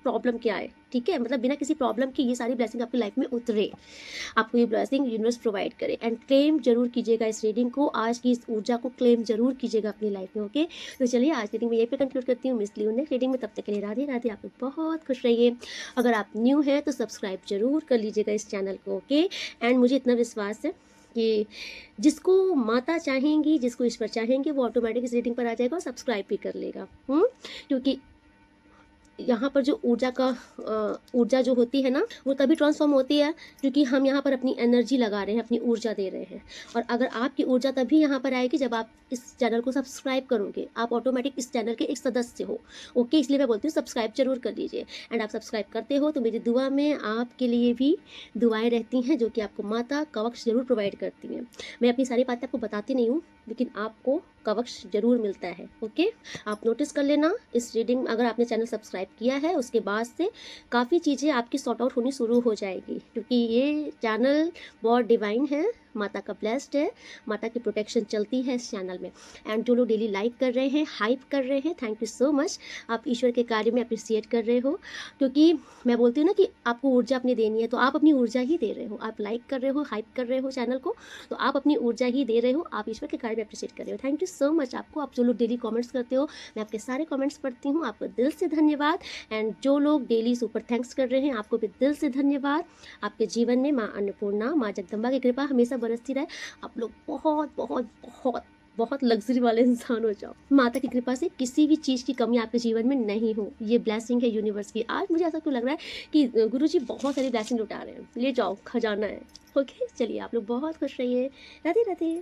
प्रॉब्लम क्या है, ठीक है, मतलब बिना किसी प्रॉब्लम की ये सारी ब्लेसिंग आपकी लाइफ में उतरे, आपको ये ब्लेसिंग यूनिवर्स प्रोवाइड करे। एंड क्लेम जरूर कीजिएगा इस रीडिंग को, आज की इस ऊर्जा को क्लेम जरूर कीजिएगा अपनी लाइफ में। ओके, तो चलिए आज रीडिंग में यहीं पे कंक्लूड करती हूँ, मिस लियू नेक्स्ट रीडिंग में, तब तक के लिए राधे राधे, आप लोग बहुत खुश रहिए। अगर आप न्यू हैं तो सब्सक्राइब जरूर कर लीजिएगा इस चैनल को। ओके, एंड मुझे इतना विश्वास है कि जिसको माता चाहेंगी, जिसको ईश्वर चाहेंगे, वो ऑटोमेटिक इस रीडिंग पर आ जाएगा और सब्सक्राइब भी कर लेगा। क्योंकि यहाँ पर जो ऊर्जा जो होती है ना, वो तभी ट्रांसफॉर्म होती है क्योंकि हम यहाँ पर अपनी एनर्जी लगा रहे हैं, अपनी ऊर्जा दे रहे हैं। और अगर आपकी ऊर्जा तभी यहाँ पर आएगी जब आप इस चैनल को सब्सक्राइब करोगे, आप ऑटोमेटिक इस चैनल के एक सदस्य हो। ओके, इसलिए मैं बोलती हूँ सब्सक्राइब जरूर कर लीजिए। एंड आप सब्सक्राइब करते हो तो मेरी दुआ में आपके लिए भी दुआएं रहती हैं, जो कि आपको माता कवच जरूर प्रोवाइड करती हैं। मैं अपनी सारी बातें आपको बताती नहीं हूँ, लेकिन आपको कवच जरूर मिलता है। ओके, आप नोटिस कर लेना इस रीडिंग, अगर आपने चैनल सब्सक्राइब किया है उसके बाद से काफ़ी चीज़ें आपकी सॉर्ट आउट होनी शुरू हो जाएगी, क्योंकि ये चैनल बहुत डिवाइन है, माता का ब्लेस्ड है, माता की प्रोटेक्शन चलती है इस चैनल में। एंड जो लोग डेली लाइक कर रहे हैं, हाइप कर रहे हैं, थैंक यू सो मच। आप ईश्वर के कार्य में अप्रिसिएट कर रहे हो, क्योंकि मैं बोलती हूँ ना कि आपको ऊर्जा अपनी देनी है, तो आप अपनी ऊर्जा ही दे रहे हो। आप लाइक कर रहे हो, हाइप कर रहे हो चैनल को, तो आप अपनी ऊर्जा ही दे रहे हो, आप ईश्वर के कार्य में अप्रिशिएट कर रहे हो। थैंक यू सो मच आपको, आप जो लोग डेली कमेंट्स करते हो, मैं आपके सारे कमेंट्स पढ़ती हूँ, आपको दिल से धन्यवाद। एंड जो लोग डेली सुपर थैंक्स कर रहे हैं, आपको भी दिल से धन्यवाद। आपके जीवन में माँ अन्नपूर्णा, माँ जगदम्बा की कृपा हमेशा बरसती रहे। आप लोग बहुत बहुत बहुत बहुत लग्जरी वाले इंसान हो जाओ। माता की कृपा से किसी भी चीज़ की कमी आपके जीवन में नहीं हो, ये ब्लेसिंग है यूनिवर्स की। आज मुझे ऐसा क्यों लग रहा है कि गुरुजी बहुत सारी ब्लेसिंग लुटा रहे हैं, ले जाओ, खजाना है। ओके, चलिए आप लोग बहुत खुश रहिए। राधे राधे।